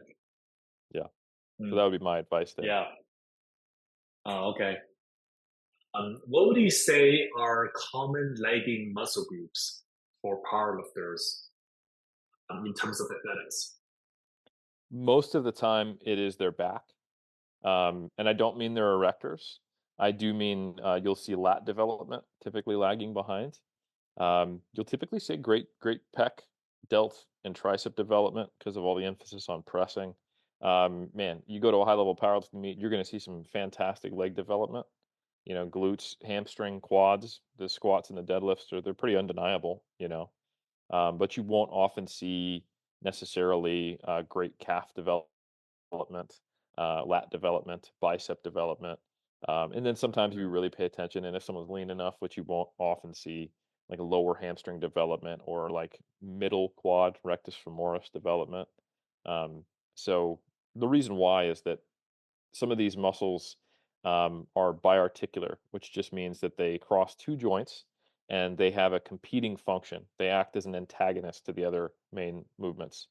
Yeah. So Mm, that would be my advice there. yeah. Oh, okay. What would you say are common lagging muscle groups for powerlifters in terms of athletics? Most of the time, it is their back. And I don't mean they're erectors. I do mean you'll see lat development typically lagging behind. You'll typically see great pec, delt, and tricep development because of all the emphasis on pressing. Man, you go to a high level powerlifting meet, you're going to see some fantastic leg development. You know, glutes, hamstring, quads, the squats and the deadlifts they're pretty undeniable. But you won't often see necessarily great calf development, lat development, bicep development. And then sometimes you Mhm. really pay attention, and if someone's lean enough, which you won't often see, like a lower hamstring development or like middle quad rectus femoris development. Um, so the reason why is that some of these muscles are biarticular, which just means that they cross two joints and they have a competing function. They act as an antagonist to the other main movements,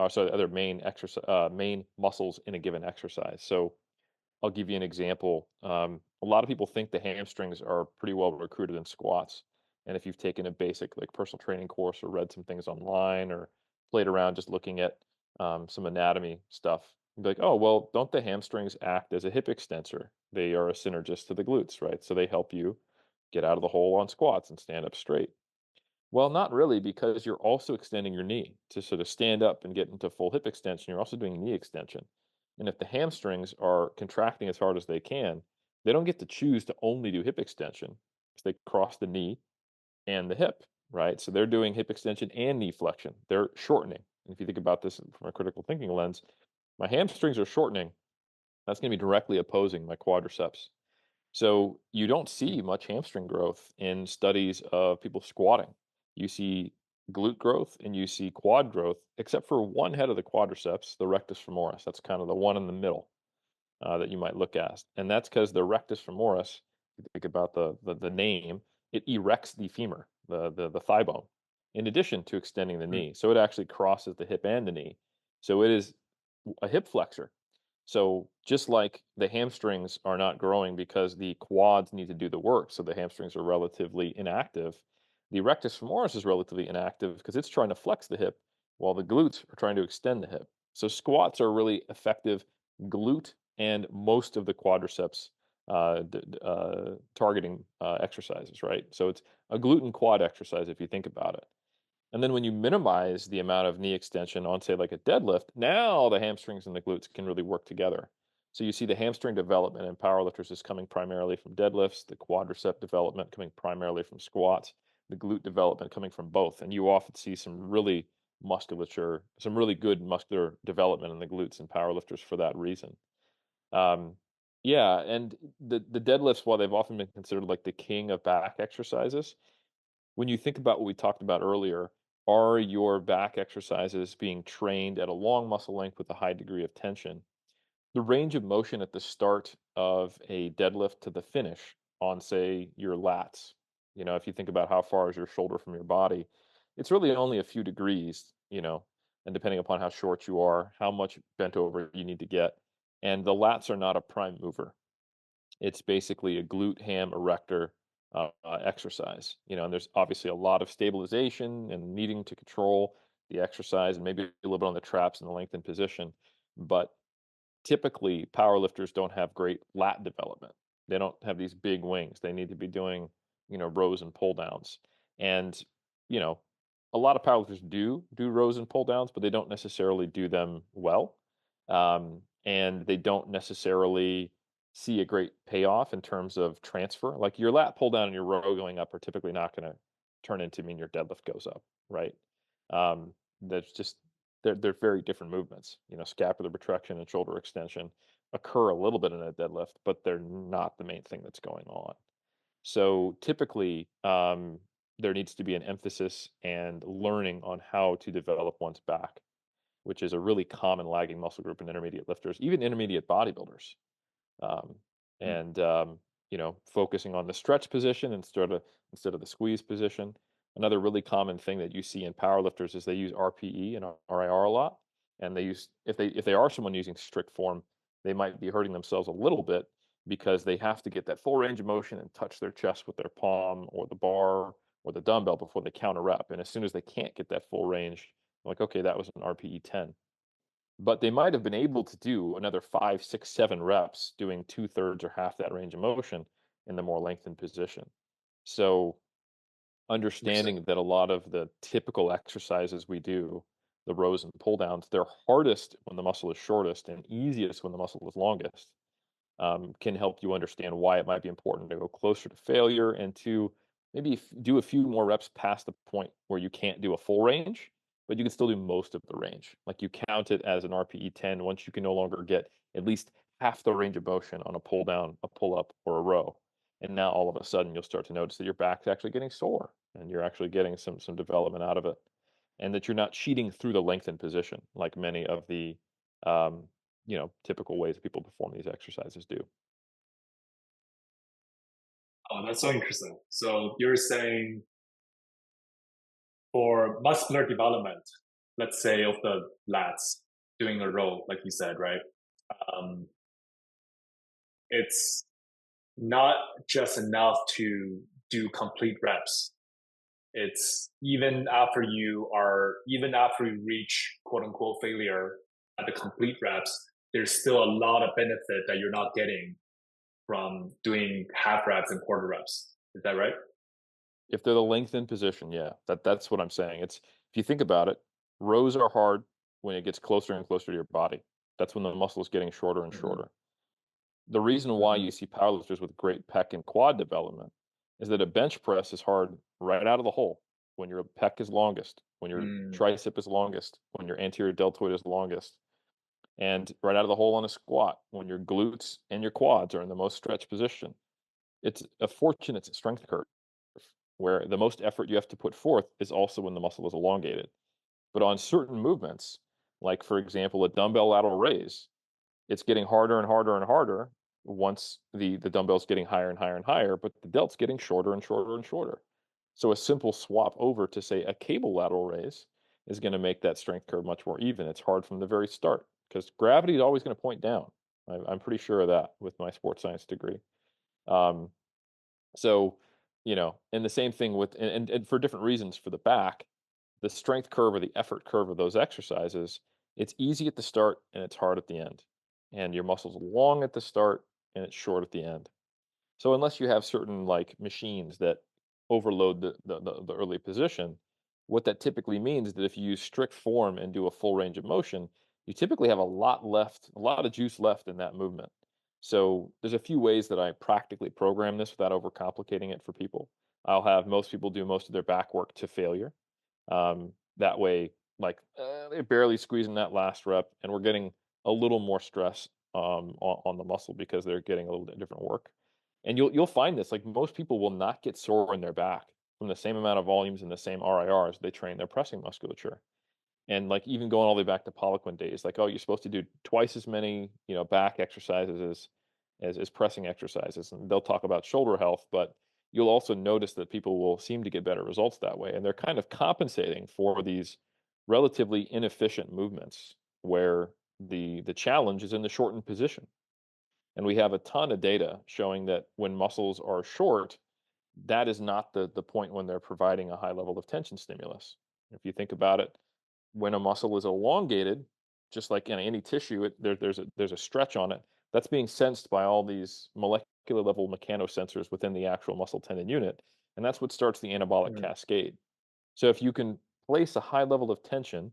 so the other main exercise, main muscles in a given exercise. So I'll give you an example. A lot of people think the hamstrings are pretty well recruited in squats. And if you've taken a basic like personal training course or read some things online or played around just looking at some anatomy stuff, you'd be like, oh, well, don't the hamstrings act as a hip extensor? They are a synergist to the glutes, right? So they help you get out of the hole on squats and stand up straight. Well, not really, because you're also extending your knee to sort of stand up and get into full hip extension. You're also doing knee extension. And if the hamstrings are contracting as hard as they can, they don't get to choose to only do hip extension because they cross the knee and the hip, right? So they're doing hip extension and knee flexion. They're shortening. And if you think about this from a critical thinking lens, my hamstrings are shortening. That's going to be directly opposing my quadriceps. So you don't see much hamstring growth in studies of people squatting. You see glute growth and you see quad growth, except for one head of the quadriceps, the rectus femoris. That's kind of the one in the middle that you might look at, and that's because the rectus femoris. If you think about the name, it erects the femur, the thigh bone, in addition to extending the Mm. knee. So it actually crosses the hip and the knee. So it is a hip flexor. So just like the hamstrings are not growing because the quads need to do the work, so the hamstrings are relatively inactive, the rectus femoris is relatively inactive because it's trying to flex the hip while the glutes are trying to extend the hip. So squats are really effective glute and most of the quadriceps targeting exercises, right? So it's a glute and quad exercise if you think about it. And then when you minimize the amount of knee extension on, say, like a deadlift, now the hamstrings and the glutes can really work together. So you see the hamstring development in powerlifters is coming primarily from deadlifts, the quadricep development coming primarily from squats, the glute development coming from both. And you often see some really good muscular development in the glutes and powerlifters for that reason. Um, yeah, and the deadlifts, while they've often been considered like the king of back exercises, when you think about what we talked about earlier, are your back exercises being trained at a long muscle length with a high degree of tension? The range of motion at the start of a deadlift to the finish on, say, your lats, if you think about how far is your shoulder from your body, it's really only a few degrees, and depending upon how short you are, how much bent over you need to get. And the lats are not a prime mover. It's basically a glute ham erector exercise, and there's obviously a lot of stabilization and needing to control the exercise and maybe a little bit on the traps and the lengthened position. But typically, power lifters don't have great lat development. They don't have these big wings. They need to be doing, rows and pull downs. And, you know, a lot of powerlifters do rows and pull downs, but they don't necessarily do them well. and they don't necessarily see a great payoff in terms of transfer. Like your lat pull down and your row going up are typically not going to turn into mean your deadlift goes up, right? That's just they're very different movements. You know, scapular retraction and shoulder extension occur a little bit in a deadlift, but they're not the main thing that's going on. So typically, there needs to be an emphasis and learning on how to develop one's back, which is a really common lagging muscle group in intermediate lifters, even intermediate bodybuilders. Um, Mm. and focusing on the stretch position instead of the squeeze position. Another really common thing that you see in powerlifters is they use RPE and RIR a lot, and they use if they are someone using strict form, they might be hurting themselves a little bit because they have to get that full range of motion and touch their chest with their palm or the bar or the dumbbell before they count a rep. And as soon as they can't get that full range, like, okay, that was an RPE 10, but they might have been able to do another 5, 6, 7 reps doing two-thirds or half that range of motion in the more lengthened position. So, Interesting. understanding that a lot of the typical exercises we do, the rows and pull downs, they're hardest when the muscle is shortest and easiest when the muscle is longest, can help you understand why it might be important to go closer to failure and to maybe do a few more reps past the point where you can't do a full range, but you can still do most of the range. Like you count it as an RPE 10 once you can no longer get at least half the range of motion on a pull down, a pull up, or a row. And now all of a sudden you'll start to notice that your back's actually getting sore and you're actually getting some development out of it. And that you're not cheating through the lengthened position like many of the typical ways people perform these exercises do. Oh, that's so interesting. So you're saying for muscular development, let's say of the lats doing a row, like you said, right? Um, it's not just enough to do complete reps. It's even after you reach quote unquote failure at the complete reps, there's still a lot of benefit that you're not getting from doing half reps and quarter reps. Is that right? If they're the lengthened position, yeah, that's what I'm saying. It's if you think about it, rows are hard when it gets closer and closer to your body. That's when the muscle is getting shorter and Mm-hmm. shorter. The reason why Mm-hmm. you see powerlifters with great pec and quad development is that a bench press is hard right out of the hole when your pec is longest, when your Mm. tricep is longest, when your anterior deltoid is longest, and right out of the hole on a squat when your glutes and your quads are in the most stretched position. It's a fortunate strength curve where the most effort you have to put forth is also when the muscle is elongated. But on certain movements, like for example, a dumbbell lateral raise, it's getting harder and harder and harder once the dumbbell's getting higher and higher and higher, but the delt's getting shorter and shorter and shorter. So a simple swap over to say a cable lateral raise is going to make that strength curve much more even. It's hard from the very start because gravity is always going to point down. I'm pretty sure of that with my sports science degree. Um, so, and the same thing with and for different reasons for the back, the strength curve or the effort curve of those exercises, it's easy at the start and it's hard at the end. And your muscle's long at the start and it's short at the end. So unless you have certain like machines that overload the early position, what that typically means is that if you use strict form and do a full range of motion, you typically have a lot of juice left in that movement. So there's a few ways that I practically program this without overcomplicating it for people. I'll have most people do most of their back work to failure. That way, like they're barely squeezing that last rep, and we're getting a little more stress on the muscle because they're getting a little bit different work. And you'll find this, like, most people will not get sore in their back from the same amount of volumes and the same RIRs they train their pressing musculature. And, like, even going all the way back to Poliquin days, like, "Oh, you're supposed to do twice as many, back exercises as pressing exercises," and they'll talk about shoulder health, but you'll also notice that people will seem to get better results that way, and they're kind of compensating for these relatively inefficient movements where the challenge is in the shortened position. And we have a ton of data showing that when muscles are short, that is not the point when they're providing a high level of tension stimulus. If you think about it, when a muscle is elongated, just like in any tissue, there's a stretch on it that's being sensed by all these molecular level mechanosensors within the actual muscle tendon unit, and that's what starts the anabolic Mm. cascade. So if you can place a high level of tension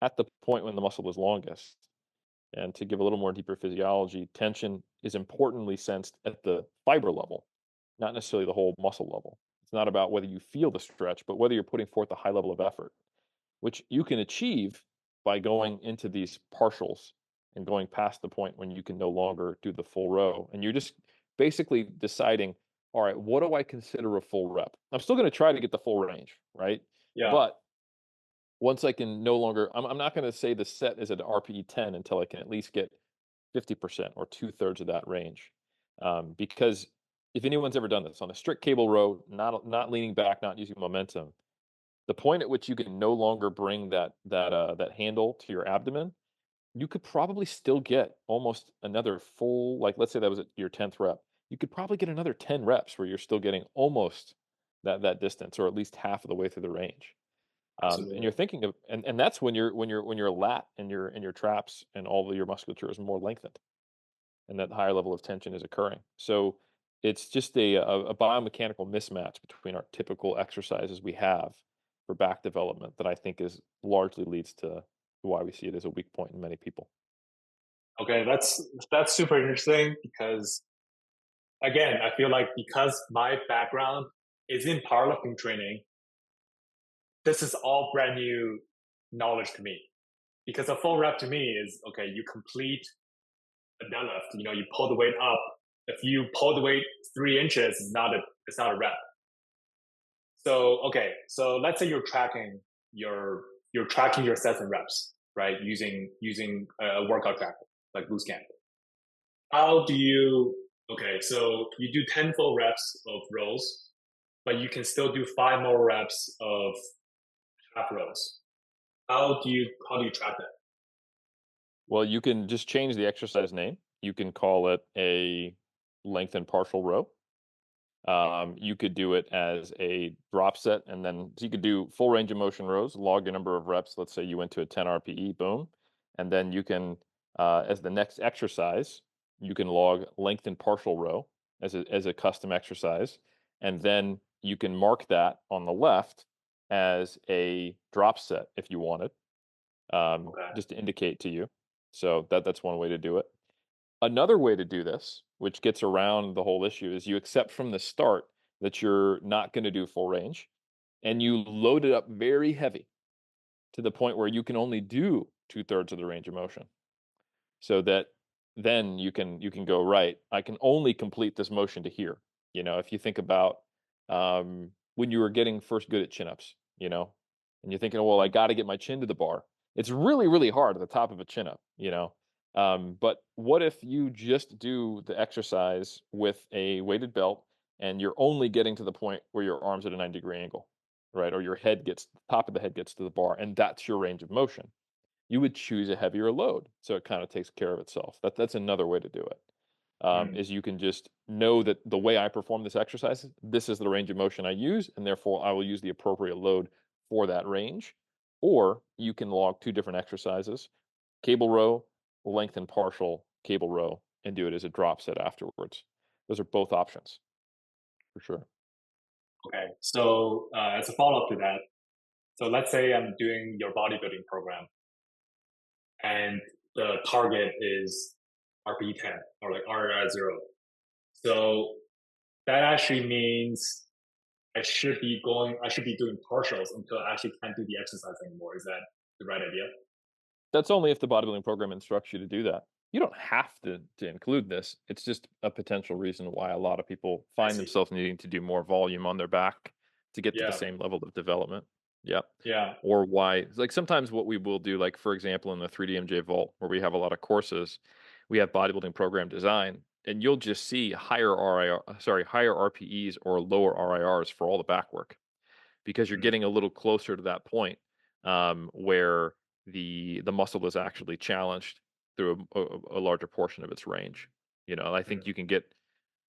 at the point when the muscle is longest, And to give a little more deeper physiology, tension is importantly sensed at the fiber level, not necessarily the whole muscle level. It's not about whether you feel the stretch, but whether you're putting forth a high level of effort, which you can achieve by going into these partials and going past the point when you can no longer do the full row. And you're just basically deciding, all right, what do I consider a full rep? I'm still going to try to get the full range, right? Yeah. But once I can no longer, I'm not going to say the set is at RPE 10 until I can at least get 50% or two-thirds of that range. Because if anyone's ever done this on a strict cable row, not leaning back, not using momentum, the point at which you can no longer bring that handle to your abdomen, you could probably still get almost another full, like let's say that was at your 10th rep. You could probably get another 10 reps where you're still getting almost that distance, or at least half of the way through the range. And Absolutely. you're thinking of, and that's when your lat and your traps and all of your musculature is more lengthened, and that higher level of tension is occurring. So it's just a biomechanical mismatch between our typical exercises we have for back development that I think is largely leads to why we see it as a weak point in many people. Okay, that's super interesting because again, I feel like because my background is in powerlifting training, this is all brand new knowledge to me. Because a full rep to me is okay, you complete a deadlift, you pull the weight up. If you pull the weight 3 inches, it's not a rep. So okay, so let's say you're tracking your sets and reps, right? Using a workout tracker like Boostcamp. How do you okay, so you do 10 full reps of rows, but you can still do 5 more reps of half rows. How do you track that? Well, you can just change the exercise name. You can call it a lengthened partial row. You could do it as a drop set, and then so you could do full range of motion rows, log your number of reps. Let's say you went to a 10 RPE, boom. And then you can, as the next exercise, you can log lengthened partial row as a custom exercise. And then you can mark that on the left as a drop set if you wanted, Okay. just to indicate to you. So that's one way to do it. Another way to do this, which gets around the whole issue, is you accept from the start that you're not going to do full range, and you load it up very heavy to the point where you can only do two-thirds of the range of motion, so that then you can go, right, I can only complete this motion to here. If you think about, when you were getting first good at chin-ups, and you're thinking, well, I Mm. got to get my chin to the bar. It's really, really hard at the top of a chin-up. But what if you just do the exercise with a weighted belt, and you're only getting to the point where your arms at a 90-degree angle, right? Or your top of the head gets to the bar, and that's your range of motion. You would choose a heavier load, so it kind of takes care of itself. That's another way to do it. Mm. Is you can just know that the way I perform this exercise, this is the range of motion I use, and therefore I will use the appropriate load for that range. Or you can log two different exercises: cable row, lengthen partial cable row, and do it as a drop set afterwards. Those are both options for sure. Okay. So as a follow up to that, so let's say I'm doing your bodybuilding program, and the target is RP 10 or like RR 0. So that actually means I should be doing partials until I actually can't do the exercise anymore. Is that the right idea? That's only if the bodybuilding program instructs you to do that. You don't have to include this. It's just a potential reason why a lot of people I find see. themselves needing to do more volume on their back to get to the Yeah. same level of development. Yep. Yeah. Or why, like sometimes what we will do, like for example, in the 3DMJ Vault, where we have a lot of courses, we have bodybuilding program design, and you'll just see higher higher RPEs or lower RIRs for all the back work, because you're Mm. getting a little closer to that point, where the muscle is actually challenged through a larger portion of its range. I think Mm.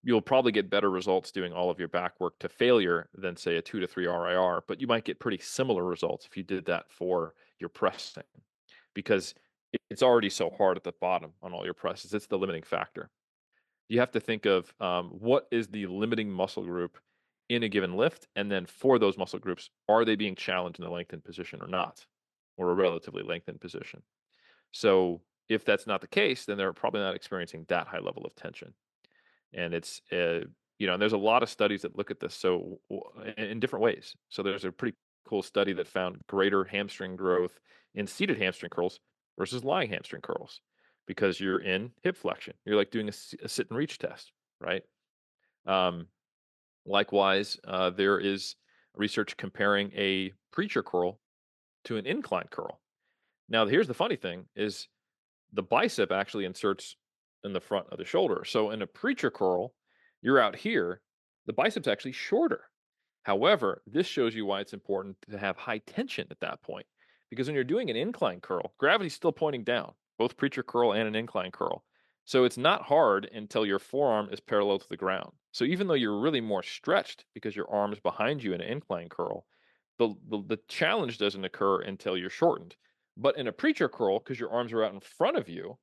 you'll probably get better results doing all of your back work to failure than say a 2 to 3 RIR, but you might get pretty similar results if you did that for your pressing, because it's already so hard at the bottom on all your presses. It's the limiting factor. You have to think of, what is the limiting muscle group in a given lift, and then for those muscle groups, are they being challenged in a lengthened position or not, or a relatively lengthened position? So if that's not the case, then they're probably not experiencing that high level of tension. And it's, and there's a lot of studies that look at this in different ways. So there's a pretty cool study that found greater hamstring growth in seated hamstring curls versus lying hamstring curls because you're in hip flexion. You're like doing a sit and reach test, right? Um, Likewise, there is research comparing a preacher curl to an incline curl. Now, here's the funny thing: is the bicep actually inserts in the front of the shoulder. So in a preacher curl, you're out here, the bicep's actually shorter. However, this shows you why it's important to have high tension at that point. Because when you're doing an incline curl, gravity's still pointing down, both preacher curl and an incline curl. So it's not hard until your forearm is parallel to the ground. So even though you're really more stretched because your arm's behind you in an incline curl, the challenge doesn't occur until you're shortened. But in a preacher curl, because your arms are out in front of you,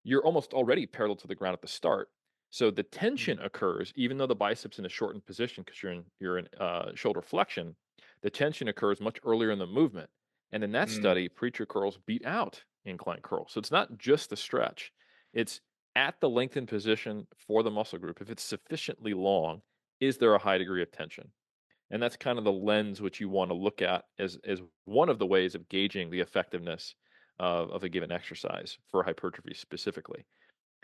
you're almost already parallel to the ground at the start. So the tension occurs even though the biceps in a shortened position because you're in shoulder flexion. The tension occurs much earlier in the movement, and in that Mm, study, preacher curls beat out incline curls. So it's not just the stretch; it's at the lengthened position for the muscle group. If it's sufficiently long, is there a high degree of tension? And that's kind of the lens which you want to look at as one of the ways of gauging the effectiveness of a given exercise for hypertrophy specifically.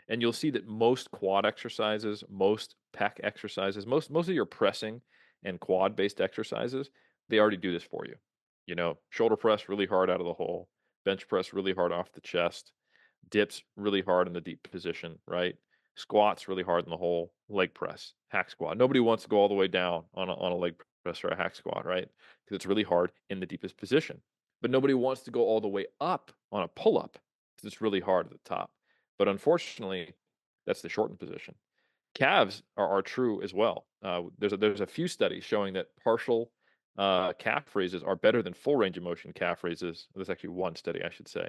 And you'll see that most quad exercises, most pec exercises, most of your pressing and quad based exercises, they already do this for you. Shoulder press really hard out of the hole, bench press really hard off the chest, dips really hard in the deep position, right? Squats really hard in the hole, leg press, hack squat. Nobody wants to go all the way down on a leg press or a hack squat, right? Because it's really hard in the deepest position. But nobody wants to go all the way up on a pull up because it's really hard at the top. But unfortunately, that's the shortened position. Calves are true as well. There's a few studies showing that partial calf raises are better than full range of motion calf raises. There's actually one study, I should say,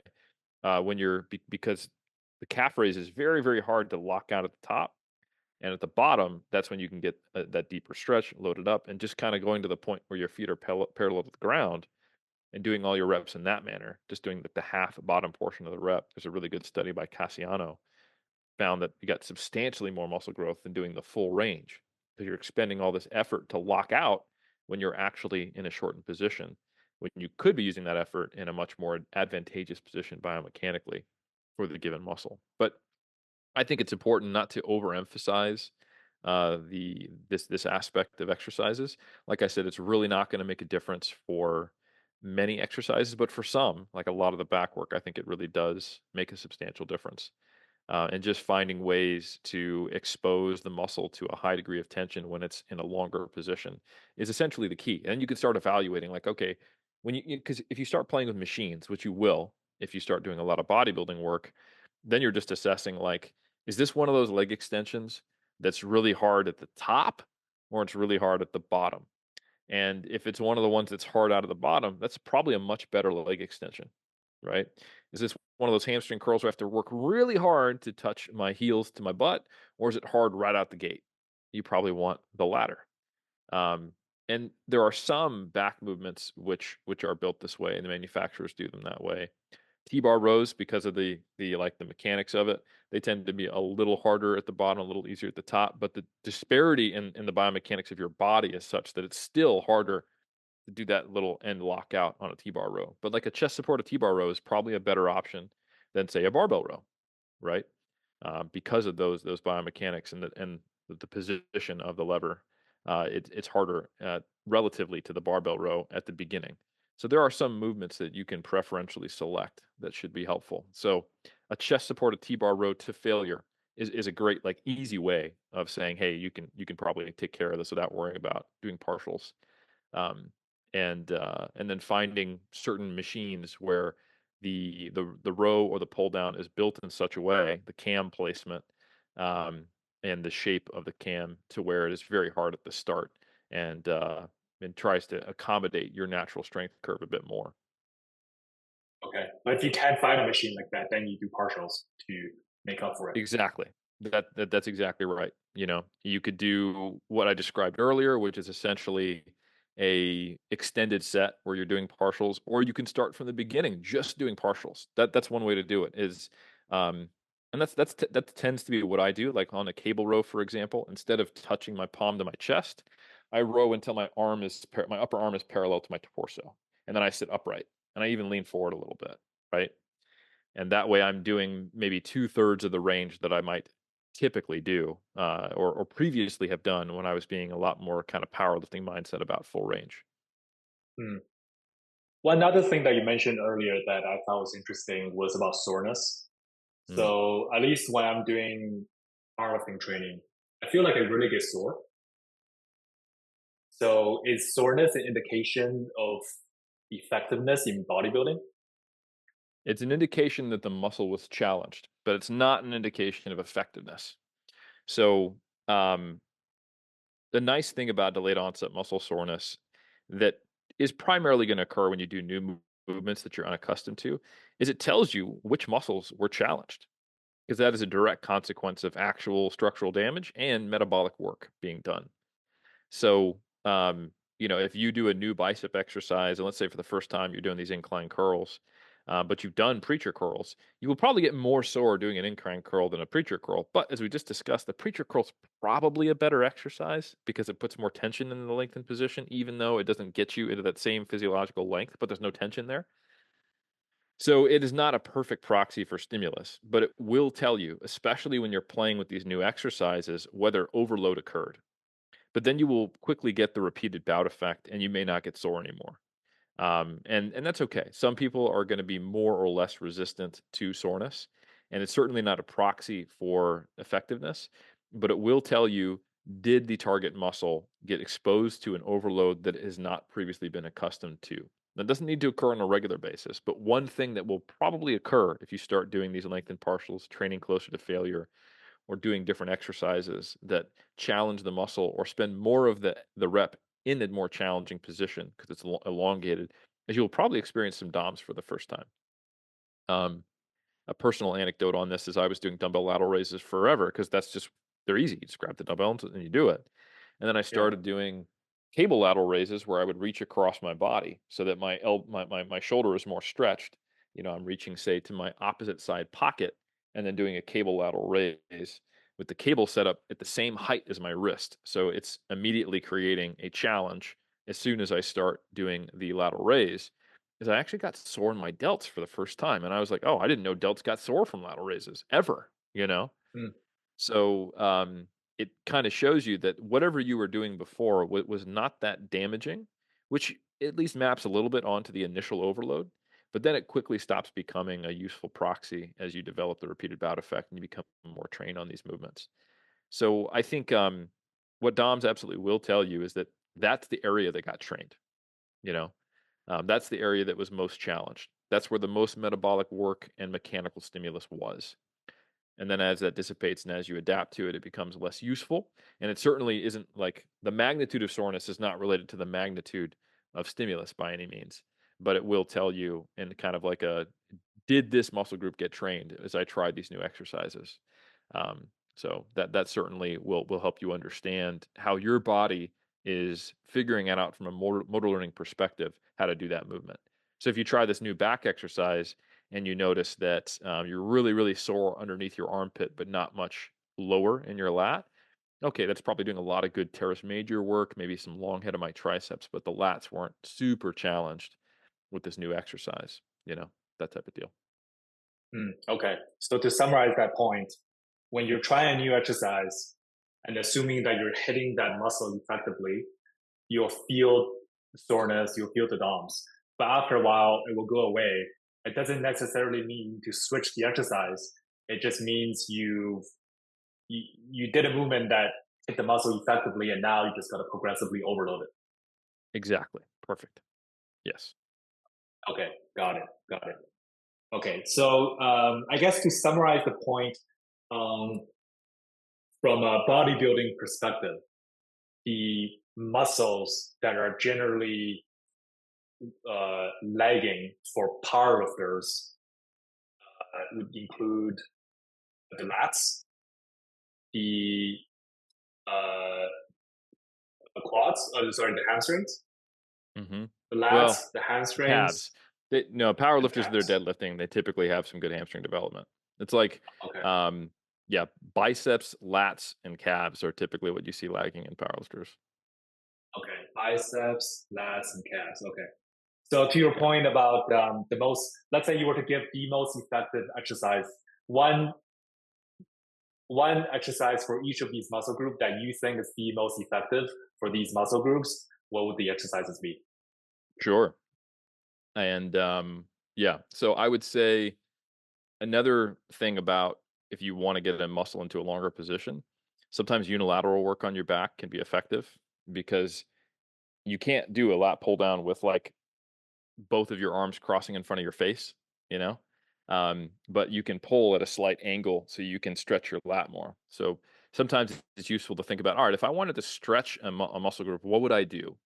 because the calf raise is very, very hard to lock out at the top. And at the bottom, that's when you can get that deeper stretch loaded up and just kind of going to the point where your feet are parallel to the ground and doing all your reps in that manner, just doing the half bottom portion of the rep. There's a really good study by Cassiano found that you got substantially more muscle growth than doing the full range because you're expending all this effort to lock out when you're actually in a shortened position, when you could be using that effort in a much more advantageous position biomechanically for the given muscle. But I think it's important not to overemphasize this aspect of exercises. Like I said, it's really not going to make a difference for many exercises, but for some, like a lot of the back work, I think it really does make a substantial difference. And just finding ways to expose the muscle to a high degree of tension when it's in a longer position is essentially the key. And you can start evaluating, like, okay, because if you start playing with machines, which you will, if you start doing a lot of bodybuilding work, then you're just assessing, like, is this one of those leg extensions that's really hard at the top or it's really hard at the bottom? And if it's one of the ones that's hard out of the bottom, that's probably a much better leg extension, right? Is this one of those hamstring curls where I have to work really hard to touch my heels to my butt, or is it hard right out the gate? You probably want the latter. Um, and there are some back movements which are built this way, and the manufacturers do them that way. T-bar rows, because of the mechanics of it, they tend to be a little harder at the bottom, a little easier at the top. But the disparity in the biomechanics of your body is such that it's still harder to do that little end lockout on a T-bar row. But like a chest supported T-bar row is probably a better option than say a barbell row, right? Because of those biomechanics and the position of the lever. It's harder relatively to the barbell row at the beginning. So there are some movements that you can preferentially select that should be helpful. So a chest supported T-bar row to failure is a great, like, easy way of saying, hey, you can probably take care of this without worrying about doing partials. um, and then finding certain machines where the row or the pull down is built in such a way, the cam placement, um, and the shape of the cam to where it is very hard at the start and tries to accommodate your natural strength curve a bit more. okay. But if you can't find a machine like that, then you do partials to make up for it. Exactly. That's exactly right. You could do what I described earlier, which is essentially a extended set where you're doing partials, or you can start from the beginning just doing partials. That's one way to do it. Is Um, and that tends to be what I do. Like on a cable row, for example, instead of touching my palm to my chest, I row until my upper arm is parallel to my torso, and then I sit upright, and I even lean forward a little bit, right? And that way, I'm doing maybe 2/3 of the range that I might typically do, or previously have done when I was being a lot more kind of powerlifting mindset about full range. Hmm. One other thing that you mentioned earlier that I thought was interesting was about soreness. Mm. So at least when I'm doing powerlifting training, I feel like I really get sore. So is soreness an indication of effectiveness in bodybuilding? It's an indication that the muscle was challenged, but it's not an indication of effectiveness. So, um, the nice thing about delayed onset muscle soreness that is primarily going to occur when you do new movements that you're unaccustomed to is it tells you which muscles were challenged because that is a direct consequence of actual structural damage and metabolic work being done. So, if you do a new bicep exercise, and let's say for the first time you're doing these incline curls, but you've done preacher curls, you will probably get more sore doing an incline curl than a preacher curl. But as we just discussed, the preacher curl's probably a better exercise because it puts more tension in the lengthened position, even though it doesn't get you into that same physiological length, but there's no tension there. So it is not a perfect proxy for stimulus, but it will tell you, especially when you're playing with these new exercises, whether overload occurred. But then you will quickly get the repeated bout effect and you may not get sore anymore. And that's okay. Some people are going to be more or less resistant to soreness, and it's certainly not a proxy for effectiveness, but it will tell you did the target muscle get exposed to an overload that it has not previously been accustomed to. That doesn't need to occur on a regular basis, but one thing that will probably occur if you start doing these lengthened partials, training closer to failure, or doing different exercises that challenge the muscle or spend more of the rep in a more challenging position because it's elongated, as you'll probably experience some DOMs for the first time. Um, a personal anecdote on this is I was doing dumbbell lateral raises forever because that's just they're easy. You just grab the dumbbell and you do it. And then I Yeah. started doing cable lateral raises where I would reach across my body so that my shoulder is more stretched. I'm reaching say to my opposite side pocket and then doing a cable lateral raise with the cable set up at the same height as my wrist. So it's immediately creating a challenge as soon as I start doing the lateral raise is I actually got sore in my delts for the first time, and I was like, "Oh, I didn't know delts got sore from lateral raises ever," you know? Mm, So, it kinda shows you that whatever you were doing before was not that damaging, which at least maps a little bit onto the initial overload, but then it quickly stops becoming a useful proxy as you develop the repeated bout effect and you become more trained on these movements. So, I think, what DOMs absolutely will tell you is that that's the area that got trained, you know? That's the area that was most challenged. That's where the most metabolic work and mechanical stimulus was. And then as that dissipates and as you adapt to it, it becomes less useful. And it certainly isn't like the magnitude of soreness is not related to the magnitude of stimulus by any means, but it will tell you in kind of like a did this muscle group get trained as I tried these new exercises? So that certainly will help you understand how your body is figuring it out from a motor learning perspective how to do that movement. So if you try this new back exercise and you notice that you're really sore underneath your armpit, but not much lower in your lat, okay, that's probably doing a lot of good teres major work, maybe some long head of my triceps, but the lats weren't super challenged with this new exercise, that type of deal. okay. So to summarize that point, when you're trying a new exercise and assuming that you're hitting that muscle effectively, you'll feel soreness, you'll feel the DOMs. But after a while, it will go away. It doesn't necessarily mean to switch the exercise. It just means you did a movement that hit the muscle effectively, and now you just got to progressively overload it. Exactly. Perfect. Yes. Okay, got it, got it. Okay, so I guess to summarize the point, um, from a bodybuilding perspective, the muscles that are generally lagging for powerlifters would include the lats, the uh, quads, sorry, the hamstrings, Hmm. the lats, Well, the calves. hamstrings, No, and powerlifters, they're calves. deadlifting. They typically have some good hamstring development. It's like, Okay. um, yeah, biceps, lats, and calves are typically what you see lagging in powerlifters. Okay. Biceps, lats, and calves. Okay. So to your Yeah, point about the most, let's say you were to give the most effective exercise, one one exercise for each of these muscle groups that you think is the most effective for these muscle groups, what would the exercises be? sure. And yeah, so I would say another thing about if you want to get a muscle into a longer position, sometimes unilateral work on your back can be effective because you can't do a lat pull down with like both of your arms crossing in front of your face, you know? But you can pull at a slight angle so you can stretch your lat more. So sometimes it's useful to think about, all right, if I wanted to stretch a muscle group, what would I do?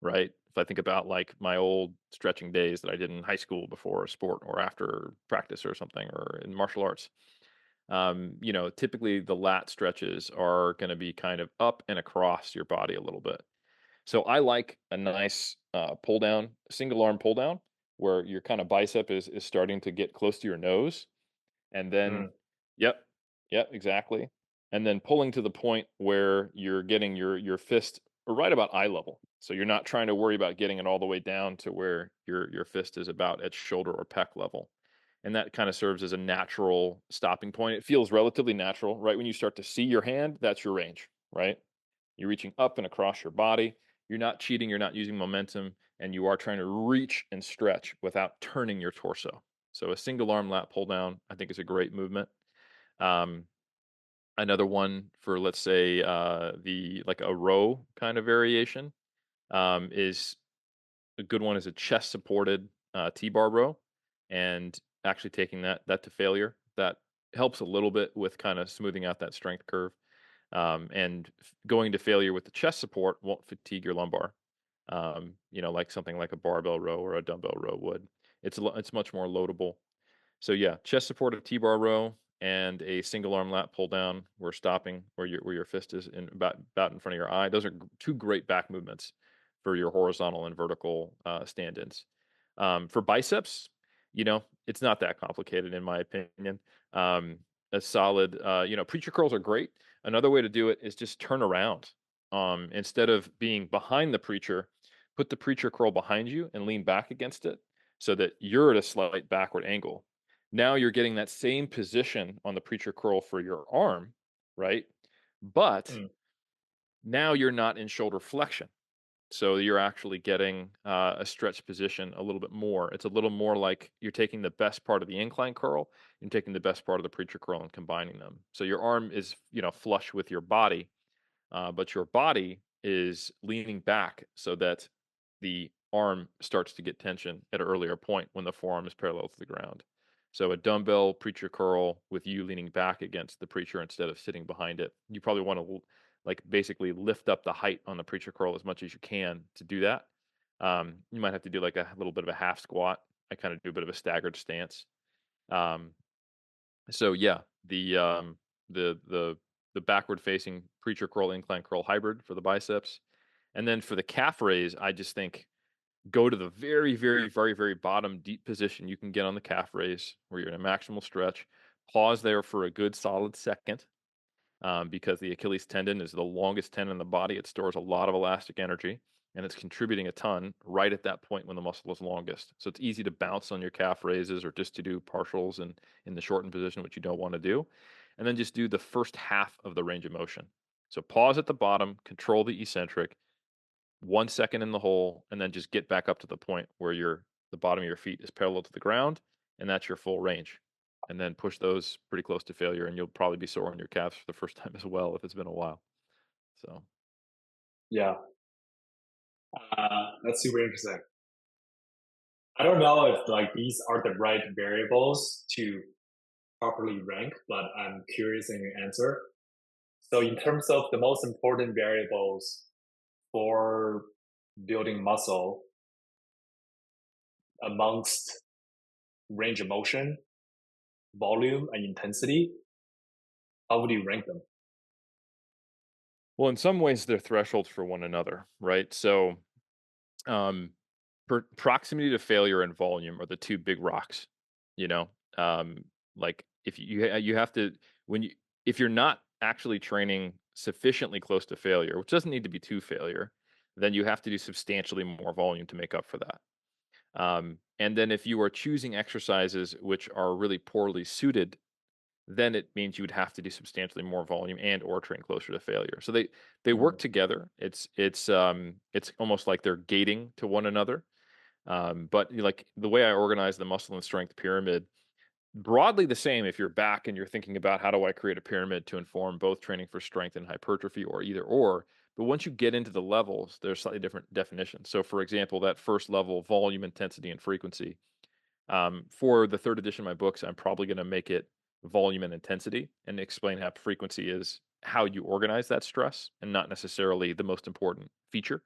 Right? If I think about like my old stretching days that I did in high school before a sport or after practice or something or in martial arts, typically the lat stretches are going to be kind of up and across your body a little bit. So I like a nice pull down, single arm pull down, where your kind of bicep is starting to get close to your nose, and then, Mm, yep, yep, exactly, and then pulling to the point where you're getting your fist right about eye level. So you're not trying to worry about getting it all the way down to where your fist is about at shoulder or pec level. And that kind of serves as a natural stopping point. It feels relatively natural, right? When you start to see your hand, that's your range, right? You're reaching up and across your body. You're not cheating, you're not using momentum, and you are trying to reach and stretch without turning your torso. So a single arm lat pull down, I think, is a great movement. Um, Another one for, let's say, the like a row kind of variation, is a good one is a chest supported T-bar row, and actually taking that to failure. That helps a little bit with kind of smoothing out that strength curve. And going to failure with the chest support won't fatigue your lumbar. Like something like a barbell row or a dumbbell row would. It's much more loadable. So yeah, chest supported T-bar row and a single arm lat pull down where stopping where your fist is in about in front of your eye. Those are two great back movements for your horizontal and vertical stand-ins. For biceps, it's not that complicated in my opinion. Um, a solid, preacher curls are great. Another way to do it is just turn around. Instead of being behind the preacher, put the preacher curl behind you and lean back against it so that you're at a slight backward angle. Now you're getting that same position on the preacher curl for your arm, right? But mm, now you're not in shoulder flexion. So you're actually getting a stretch position a little bit more. It's a little more like you're taking the best part of the incline curl and taking the best part of the preacher curl and combining them. So your arm is, flush with your body, but your body is leaning back so that the arm starts to get tension at an earlier point when the forearm is parallel to the ground. So a dumbbell preacher curl with you leaning back against the preacher instead of sitting behind it. You probably want to like basically lift up the height on the preacher curl as much as you can to do that. You might have to do like a little bit of a half squat. I kind of do a bit of a staggered stance. Um, so yeah, the backward facing preacher curl incline curl hybrid for the biceps, and then for the calf raise, I just think go to the very very very very bottom deep position you can get on the calf raise where you're in a maximal stretch. Pause there for a good solid second, because the Achilles tendon is the longest tendon in the body. It stores a lot of elastic energy and it's contributing a ton right at that point when the muscle is longest. So it's easy to bounce on your calf raises or just to do partials and in the shortened position, which you don't want to do. And then just do the first half of the range of motion. So pause at the bottom, control the eccentric, 1 second in the hole, and then just get back up to the point where the bottom of your feet is parallel to the ground, and that's your full range. And then push those pretty close to failure, and you'll probably be sore on your calves for the first time as well if it's been a while. So yeah, that's super interesting. I don't know if like these are the right variables to properly rank, but I'm curious in your answer. So in terms of the most important variables for building muscle amongst range of motion, volume, and intensity, how would you rank them? well, in some ways, they're thresholds for one another, right? So, um, proximity to failure and volume are the two big rocks. You know, um, like if you have to when you if you're not actually training sufficiently close to failure, which doesn't need to be to failure, then you have to do substantially more volume to make up for that. And then if you are choosing exercises which are really poorly suited, then it means you would have to do substantially more volume and or train closer to failure. So they work Mm, together. It's almost like they're gating to one another. But like the way I organize the muscle and strength pyramid, broadly the same if you're back and you're thinking about how do I create a pyramid to inform both training for strength and hypertrophy or either or. But once you get into the levels, there's slightly different definitions. So, for example, that first level, volume, intensity, and frequency. For the third edition of my books, I'm probably going to make it volume and intensity and explain how frequency is how you organize that stress and not necessarily the most important feature.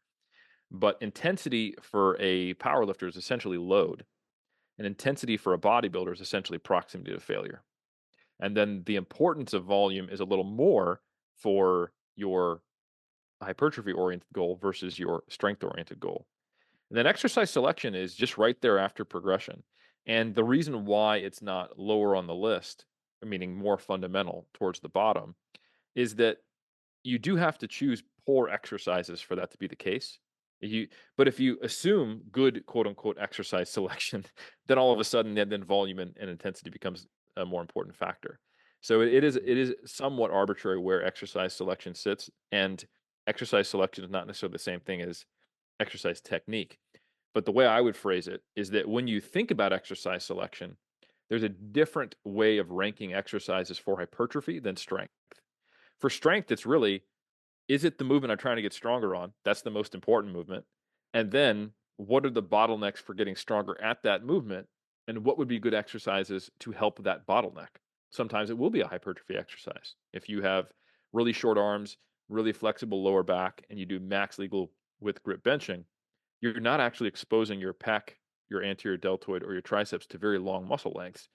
But intensity for a powerlifter is essentially load, and intensity for a bodybuilder is essentially proximity to failure. And then the importance of volume is a little more for your hypertrophy oriented goal versus your strength oriented goal. And then exercise selection is just right there after progression. And the reason why it's not lower on the list, meaning more fundamental towards the bottom, is that you do have to choose poor exercises for that to be the case. You, but if you assume good quote unquote exercise selection, then all of a sudden then volume and intensity becomes a more important factor. So it is somewhat arbitrary where exercise selection sits, and exercise selection is not necessarily the same thing as exercise technique. But the way I would phrase it is that when you think about exercise selection, there's a different way of ranking exercises for hypertrophy than strength. For strength, it's really, is it the movement I'm trying to get stronger on? That's the most important movement. And then what are the bottlenecks for getting stronger at that movement? And what would be good exercises to help that bottleneck? Sometimes it will be a hypertrophy exercise. If you have really short arms, really flexible lower back, and you do max legal with grip benching, you're not actually exposing your pec, your anterior deltoid, or your triceps to very long muscle lengths.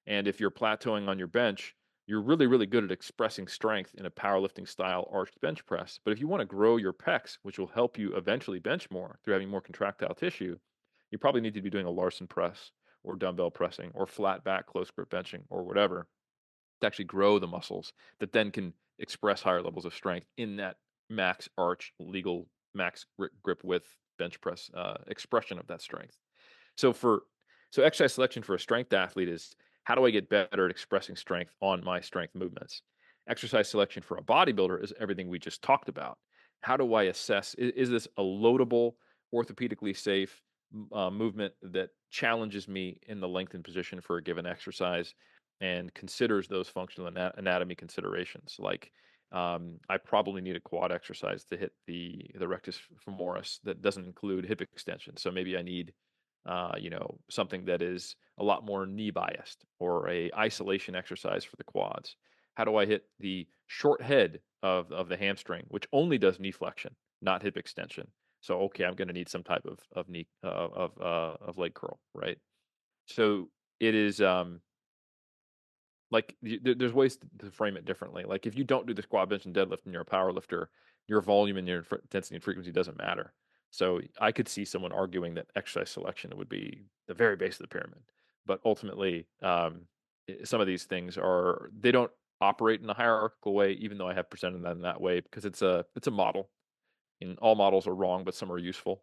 And if you're plateauing on your bench, you're really, really good at expressing strength in a powerlifting style arched bench press. But if you want to grow your pecs, which will help you eventually bench more through having more contractile tissue, you probably need to be doing a Larson press or dumbbell pressing or flat back close grip benching or whatever to actually grow the muscles that then can express higher levels of strength in that max arch legal max grip width bench press expression of that strength. So for so exercise selection for a strength athlete is how do I get better at expressing strength on my strength movements? Exercise selection for a bodybuilder is everything we just talked about. How do I assess is this a loadable, orthopedically safe movement that challenges me in the lengthened position for a given exercise and considers those functional anatomy considerations like I probably need a quad exercise to hit the rectus femoris that doesn't include hip extension. So maybe I need something that is a lot more knee biased or a isolation exercise for the quads. How do I hit the short head of the hamstring, which only does knee flexion, not hip extension? So okay, I'm going to need some type of knee of leg curl, right? So it is like there's ways to frame it differently. Like if you don't do the squat, bench, and deadlift, and you're a power lifter, your volume and your intensity and frequency doesn't matter. So I could see someone arguing that exercise selection would be the very base of the pyramid. But ultimately, some of these things are they don't operate in a hierarchical way, even though I have presented them that way because it's a model. And all models are wrong, but some are useful.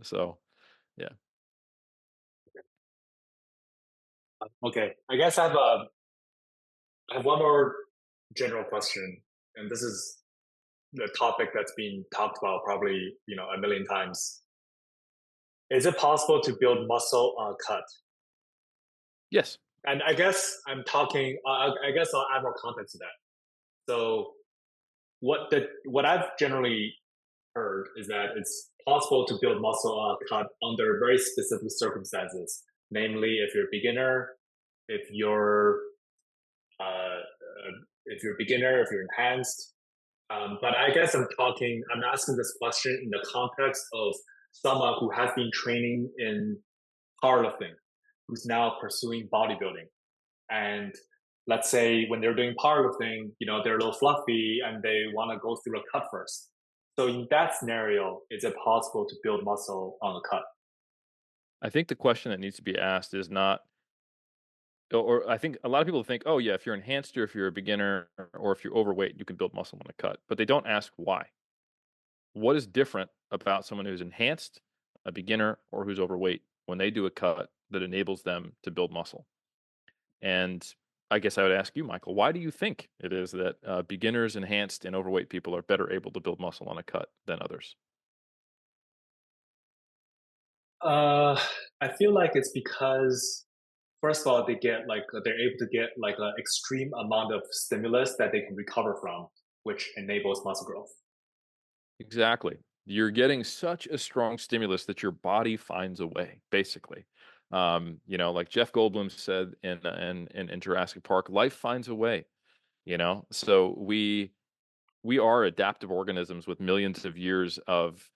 So yeah. okay, I guess I have one more general question, and this is the topic that's been talked about probably a million times. Is it possible to build muscle on a cut? Yes. And I guess I'm talking. I guess I'll add more context to that. So what I've generally heard is that it's possible to build muscle on a cut under very specific circumstances. Namely, if you're a beginner, if you're if you're a beginner, if you're enhanced. But I guess I'm asking this question in the context of someone who has been training in powerlifting, who's now pursuing bodybuilding. And let's say when they're doing powerlifting, they're a little fluffy and they want to go through a cut first. So in that scenario, is it possible to build muscle on a cut? I think the question that needs to be asked is not or I think a lot of people think, oh yeah, if you're enhanced or if you're a beginner or if you're overweight, you can build muscle on a cut, but they don't ask why. What is different about someone who's enhanced, a beginner, or who's overweight when they do a cut that enables them to build muscle? And I guess I would ask you, Michael, why do you think it is that beginners, enhanced, and overweight people are better able to build muscle on a cut than others? Uh, I feel like it's because first of all, they're able to get like an extreme amount of stimulus that they can recover from, which enables muscle growth. Exactly. You're getting such a strong stimulus that your body finds a way, basically. Like Jeff Goldblum said in Jurassic Park, life finds a way. So we are adaptive organisms with millions of years of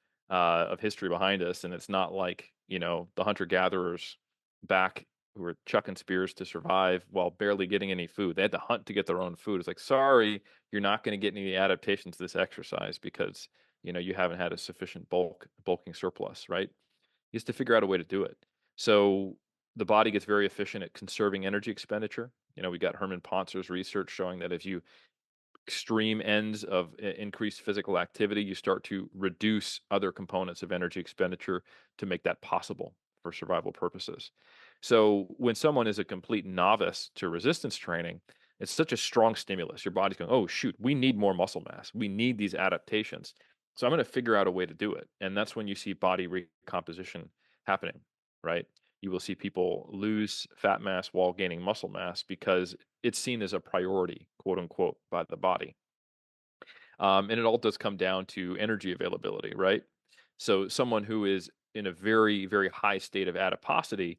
history behind us, and it's not like the hunter gatherers back who were chucking spears to survive while barely getting any food. They had to hunt to get their own food. It's like, sorry, you're not going to get any adaptations to this exercise because you haven't had a sufficient bulking surplus, right? You have to figure out a way to do it. So the body gets very efficient at conserving energy expenditure. We got Herman Pontzer's research showing that if you extreme ends of increased physical activity, you start to reduce other components of energy expenditure to make that possible for survival purposes. So when someone is a complete novice to resistance training, it's such a strong stimulus. Your body's going, oh, shoot, we need more muscle mass. We need these adaptations. So I'm going to figure out a way to do it. And that's when you see body recomposition happening, right? You will see people lose fat mass while gaining muscle mass because it's seen as a priority, quote unquote, by the body. And it all does come down to energy availability, right? So, someone who is in a very, very high state of adiposity,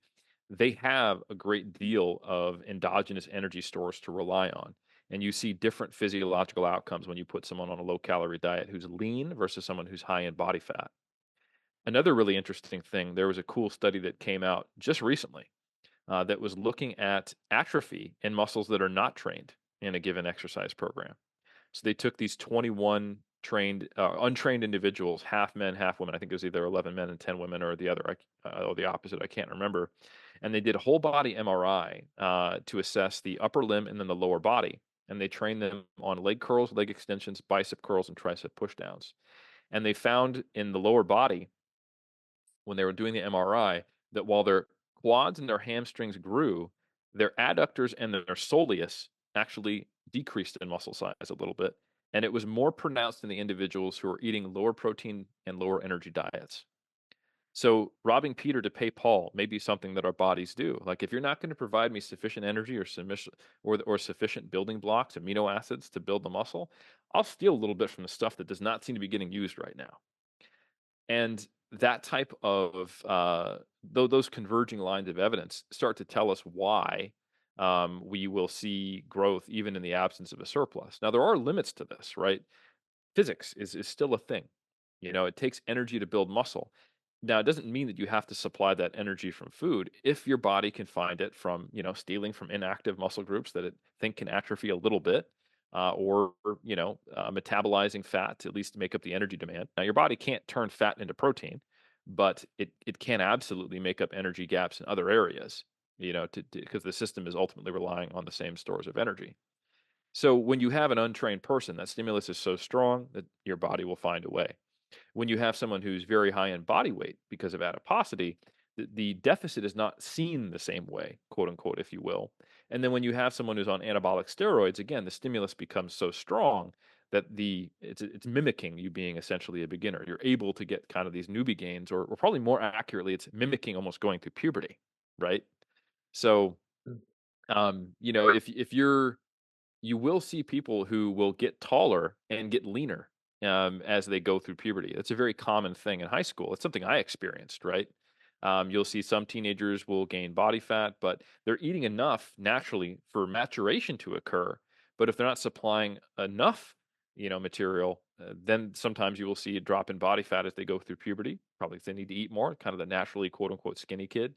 they have a great deal of endogenous energy stores to rely on. And you see different physiological outcomes when you put someone on a low calorie diet who's lean versus someone who's high in body fat. Another really interesting thing, there was a cool study that came out just recently that was looking at atrophy in muscles that are not trained in a given exercise program. So they took these 21 untrained individuals, half men, half women. I think it was either 11 men and 10 women, or the other, or the opposite. I can't remember. And they did a whole body MRI to assess the upper limb and then the lower body. And they trained them on leg curls, leg extensions, bicep curls, and tricep pushdowns. And they found in the lower body when they were doing the MRI that while their quads and their hamstrings grew, their adductors and their soleus actually decreased in muscle size a little bit. And it was more pronounced in the individuals who were eating lower protein and lower energy diets. So robbing Peter to pay Paul may be something that our bodies do. Like if you're not going to provide me sufficient energy or sufficient building blocks, amino acids to build the muscle, I'll steal a little bit from the stuff that does not seem to be getting used right now. And that type of those converging lines of evidence start to tell us why we will see growth even in the absence of a surplus. Now there are limits to this, right? Physics is still a thing. It takes energy to build muscle. Now, it doesn't mean that you have to supply that energy from food if your body can find it from, stealing from inactive muscle groups that it think can atrophy a little bit, or, metabolizing fat to at least make up the energy demand. Now, your body can't turn fat into protein, but it can absolutely make up energy gaps in other areas, because the system is ultimately relying on the same stores of energy. So when you have an untrained person, that stimulus is so strong that your body will find a way. When you have someone who's very high in body weight because of adiposity, the deficit is not seen the same way, quote unquote, if you will. And then when you have someone who's on anabolic steroids, again, the stimulus becomes so strong that it's mimicking you being essentially a beginner. You're able to get kind of these newbie gains, or probably more accurately, it's mimicking almost going through puberty, right? So, if you will see people who will get taller and get leaner as they go through puberty. That's a very common thing in high school. It's something I experienced, right? You'll see some teenagers will gain body fat, but they're eating enough naturally for maturation to occur. But if they're not supplying enough, material, then sometimes you will see a drop in body fat as they go through puberty. Probably if they need to eat more, kind of the naturally quote unquote skinny kid.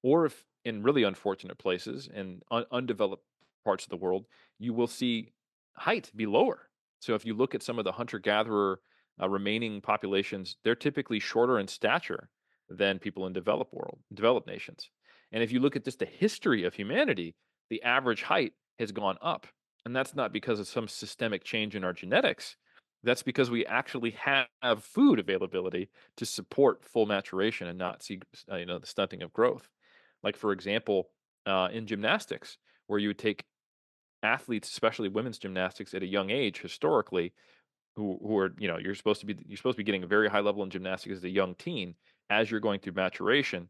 Or if in really unfortunate places and undeveloped parts of the world, you will see height be lower. So if you look at some of the hunter gatherer remaining populations, they're typically shorter in stature than people in developed nations. And if you look at just the history of humanity, the average height has gone up. And that's not because of some systemic change in our genetics. That's because we actually have food availability to support full maturation and not see, the stunting of growth. Like for example, in gymnastics, where you would take athletes, especially women's gymnastics, at a young age, historically, who are you're supposed to be getting a very high level in gymnastics as a young teen as you're going through maturation,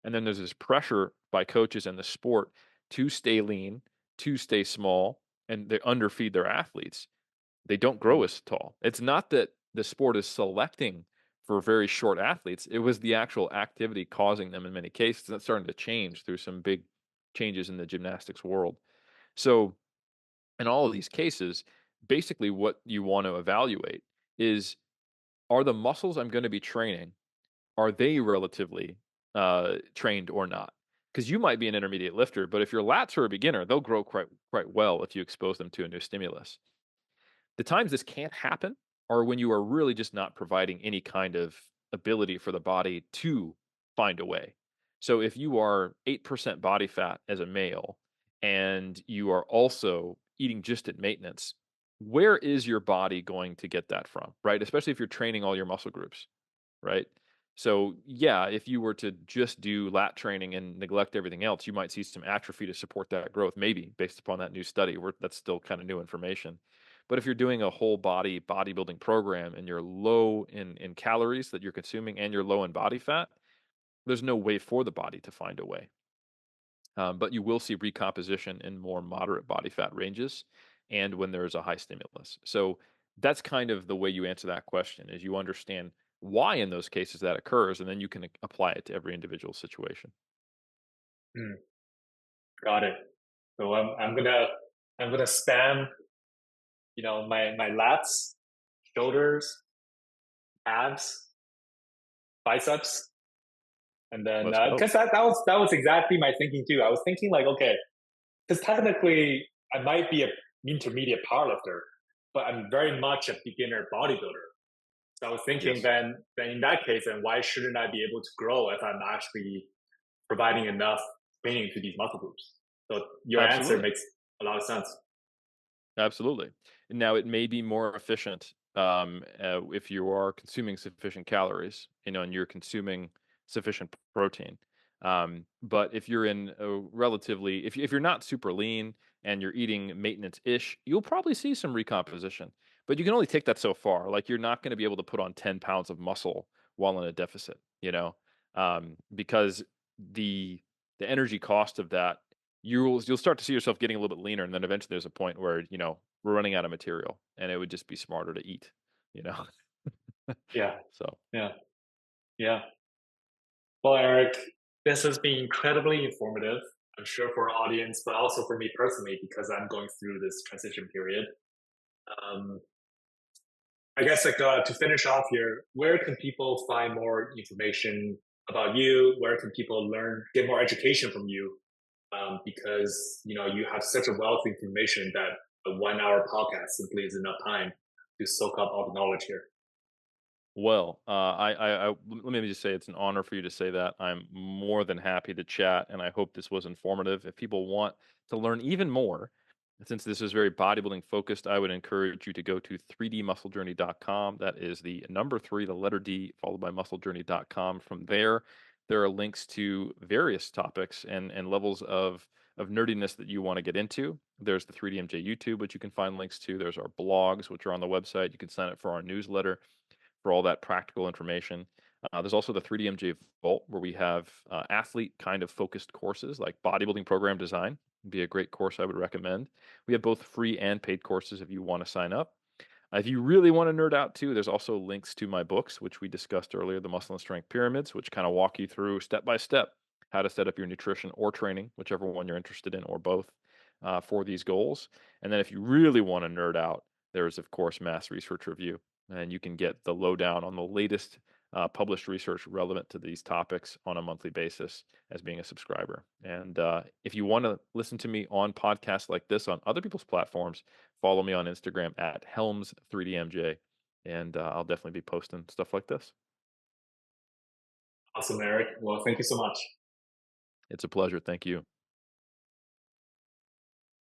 and then there's this pressure by coaches in the sport to stay lean, to stay small, and they underfeed their athletes. They don't grow Mm, as tall. It's not that the sport is selecting for very short athletes. It was the actual activity causing them in many cases. That's starting to change through some big changes in the gymnastics world. So in all of these cases, basically what you want to evaluate is, are the muscles I'm going to be training, are they relatively trained or not? Because you might be an intermediate lifter, but if your lats are a beginner, they'll grow quite well if you expose them to a new stimulus. The times this can't happen are when you are really just not providing any kind of ability for the body to find a way. So if you are 8% body fat as a male and you are also eating just at maintenance, where is your body going to get that from, right? Especially if you're training all your muscle groups, right? So, yeah, if you were to just do lat training and neglect everything else, you might see some atrophy to support that growth, maybe based upon that new study. Where that's still kind of new information. But if you're doing a whole body bodybuilding program and you're low in calories that you're consuming and you're low in body fat, there's no way for the body to find a way. But you will see recomposition in more moderate body fat ranges and when there's a high stimulus. So that's kind of the way you answer that question, is you understand why in those cases that occurs, and then you can apply it to every individual situation. mm, got it. So I'm gonna spam, my lats, shoulders, abs, biceps, and then Let's go. because that was exactly my thinking too. I was thinking like, okay, because technically I might be a intermediate powerlifter, but I'm very much a beginner bodybuilder. So I was thinking Yes, then in that case, then why shouldn't I be able to grow if I'm actually providing enough training to these muscle groups? So your answer absolutely. makes a lot of sense. Absolutely. Now, it may be more efficient if you are consuming sufficient calories, and you're consuming sufficient protein. But if you're in a relatively, if you're not super lean and you're eating maintenance ish, you'll probably see some recomposition. But you can only take that so far. Like, you're not going to be able to put on 10 pounds of muscle while in a deficit, because the the energy cost of that, you'll start to see yourself getting a little bit leaner, and then eventually there's a point where we're running out of material, and it would just be smarter to eat. You know, Yeah, so yeah, yeah. Well, Eric, this has been incredibly informative. I'm sure for our audience, but also for me personally, because I'm going through this transition period. Um, I guess like to finish off here, where can people find more information about you? Where can people get more education from you? Because you have such a wealth of information that a 1 hour podcast simply is enough time to soak up all the knowledge here. well, let me just say it's an honor for you to say that. I'm more than happy to chat, and I hope this was informative. If people want to learn even more, since this is very bodybuilding focused, I would encourage you to go to 3dmusclejourney.com. That is the number three, the letter D, followed by musclejourney.com. From there are links to various topics and levels of nerdiness that you want to get into. There's the 3DMJ YouTube, which you can find links to. There's our blogs, which are on the website. You can sign up for our newsletter for all that practical information. There's also the 3DMJ Vault, where we have athlete kind of focused courses like bodybuilding program design. Would be a great course I would recommend. We have both free and paid courses if you want to sign up. If you really want to nerd out too, there's also links to my books, which we discussed earlier, the Muscle and Strength Pyramids, which kind of walk you through step by step how to set up your nutrition or training, whichever one you're interested in, or both, for these goals. And then if you really want to nerd out, there's of course Mass Research Review, and you can get the lowdown on the latest published research relevant to these topics on a monthly basis as being a subscriber. And if you want to listen to me on podcasts like this on other people's platforms, follow me on Instagram at Helms3DMJ, and I'll definitely be posting stuff like this. Awesome, Eric. Well, thank you so much. It's a pleasure. Thank you.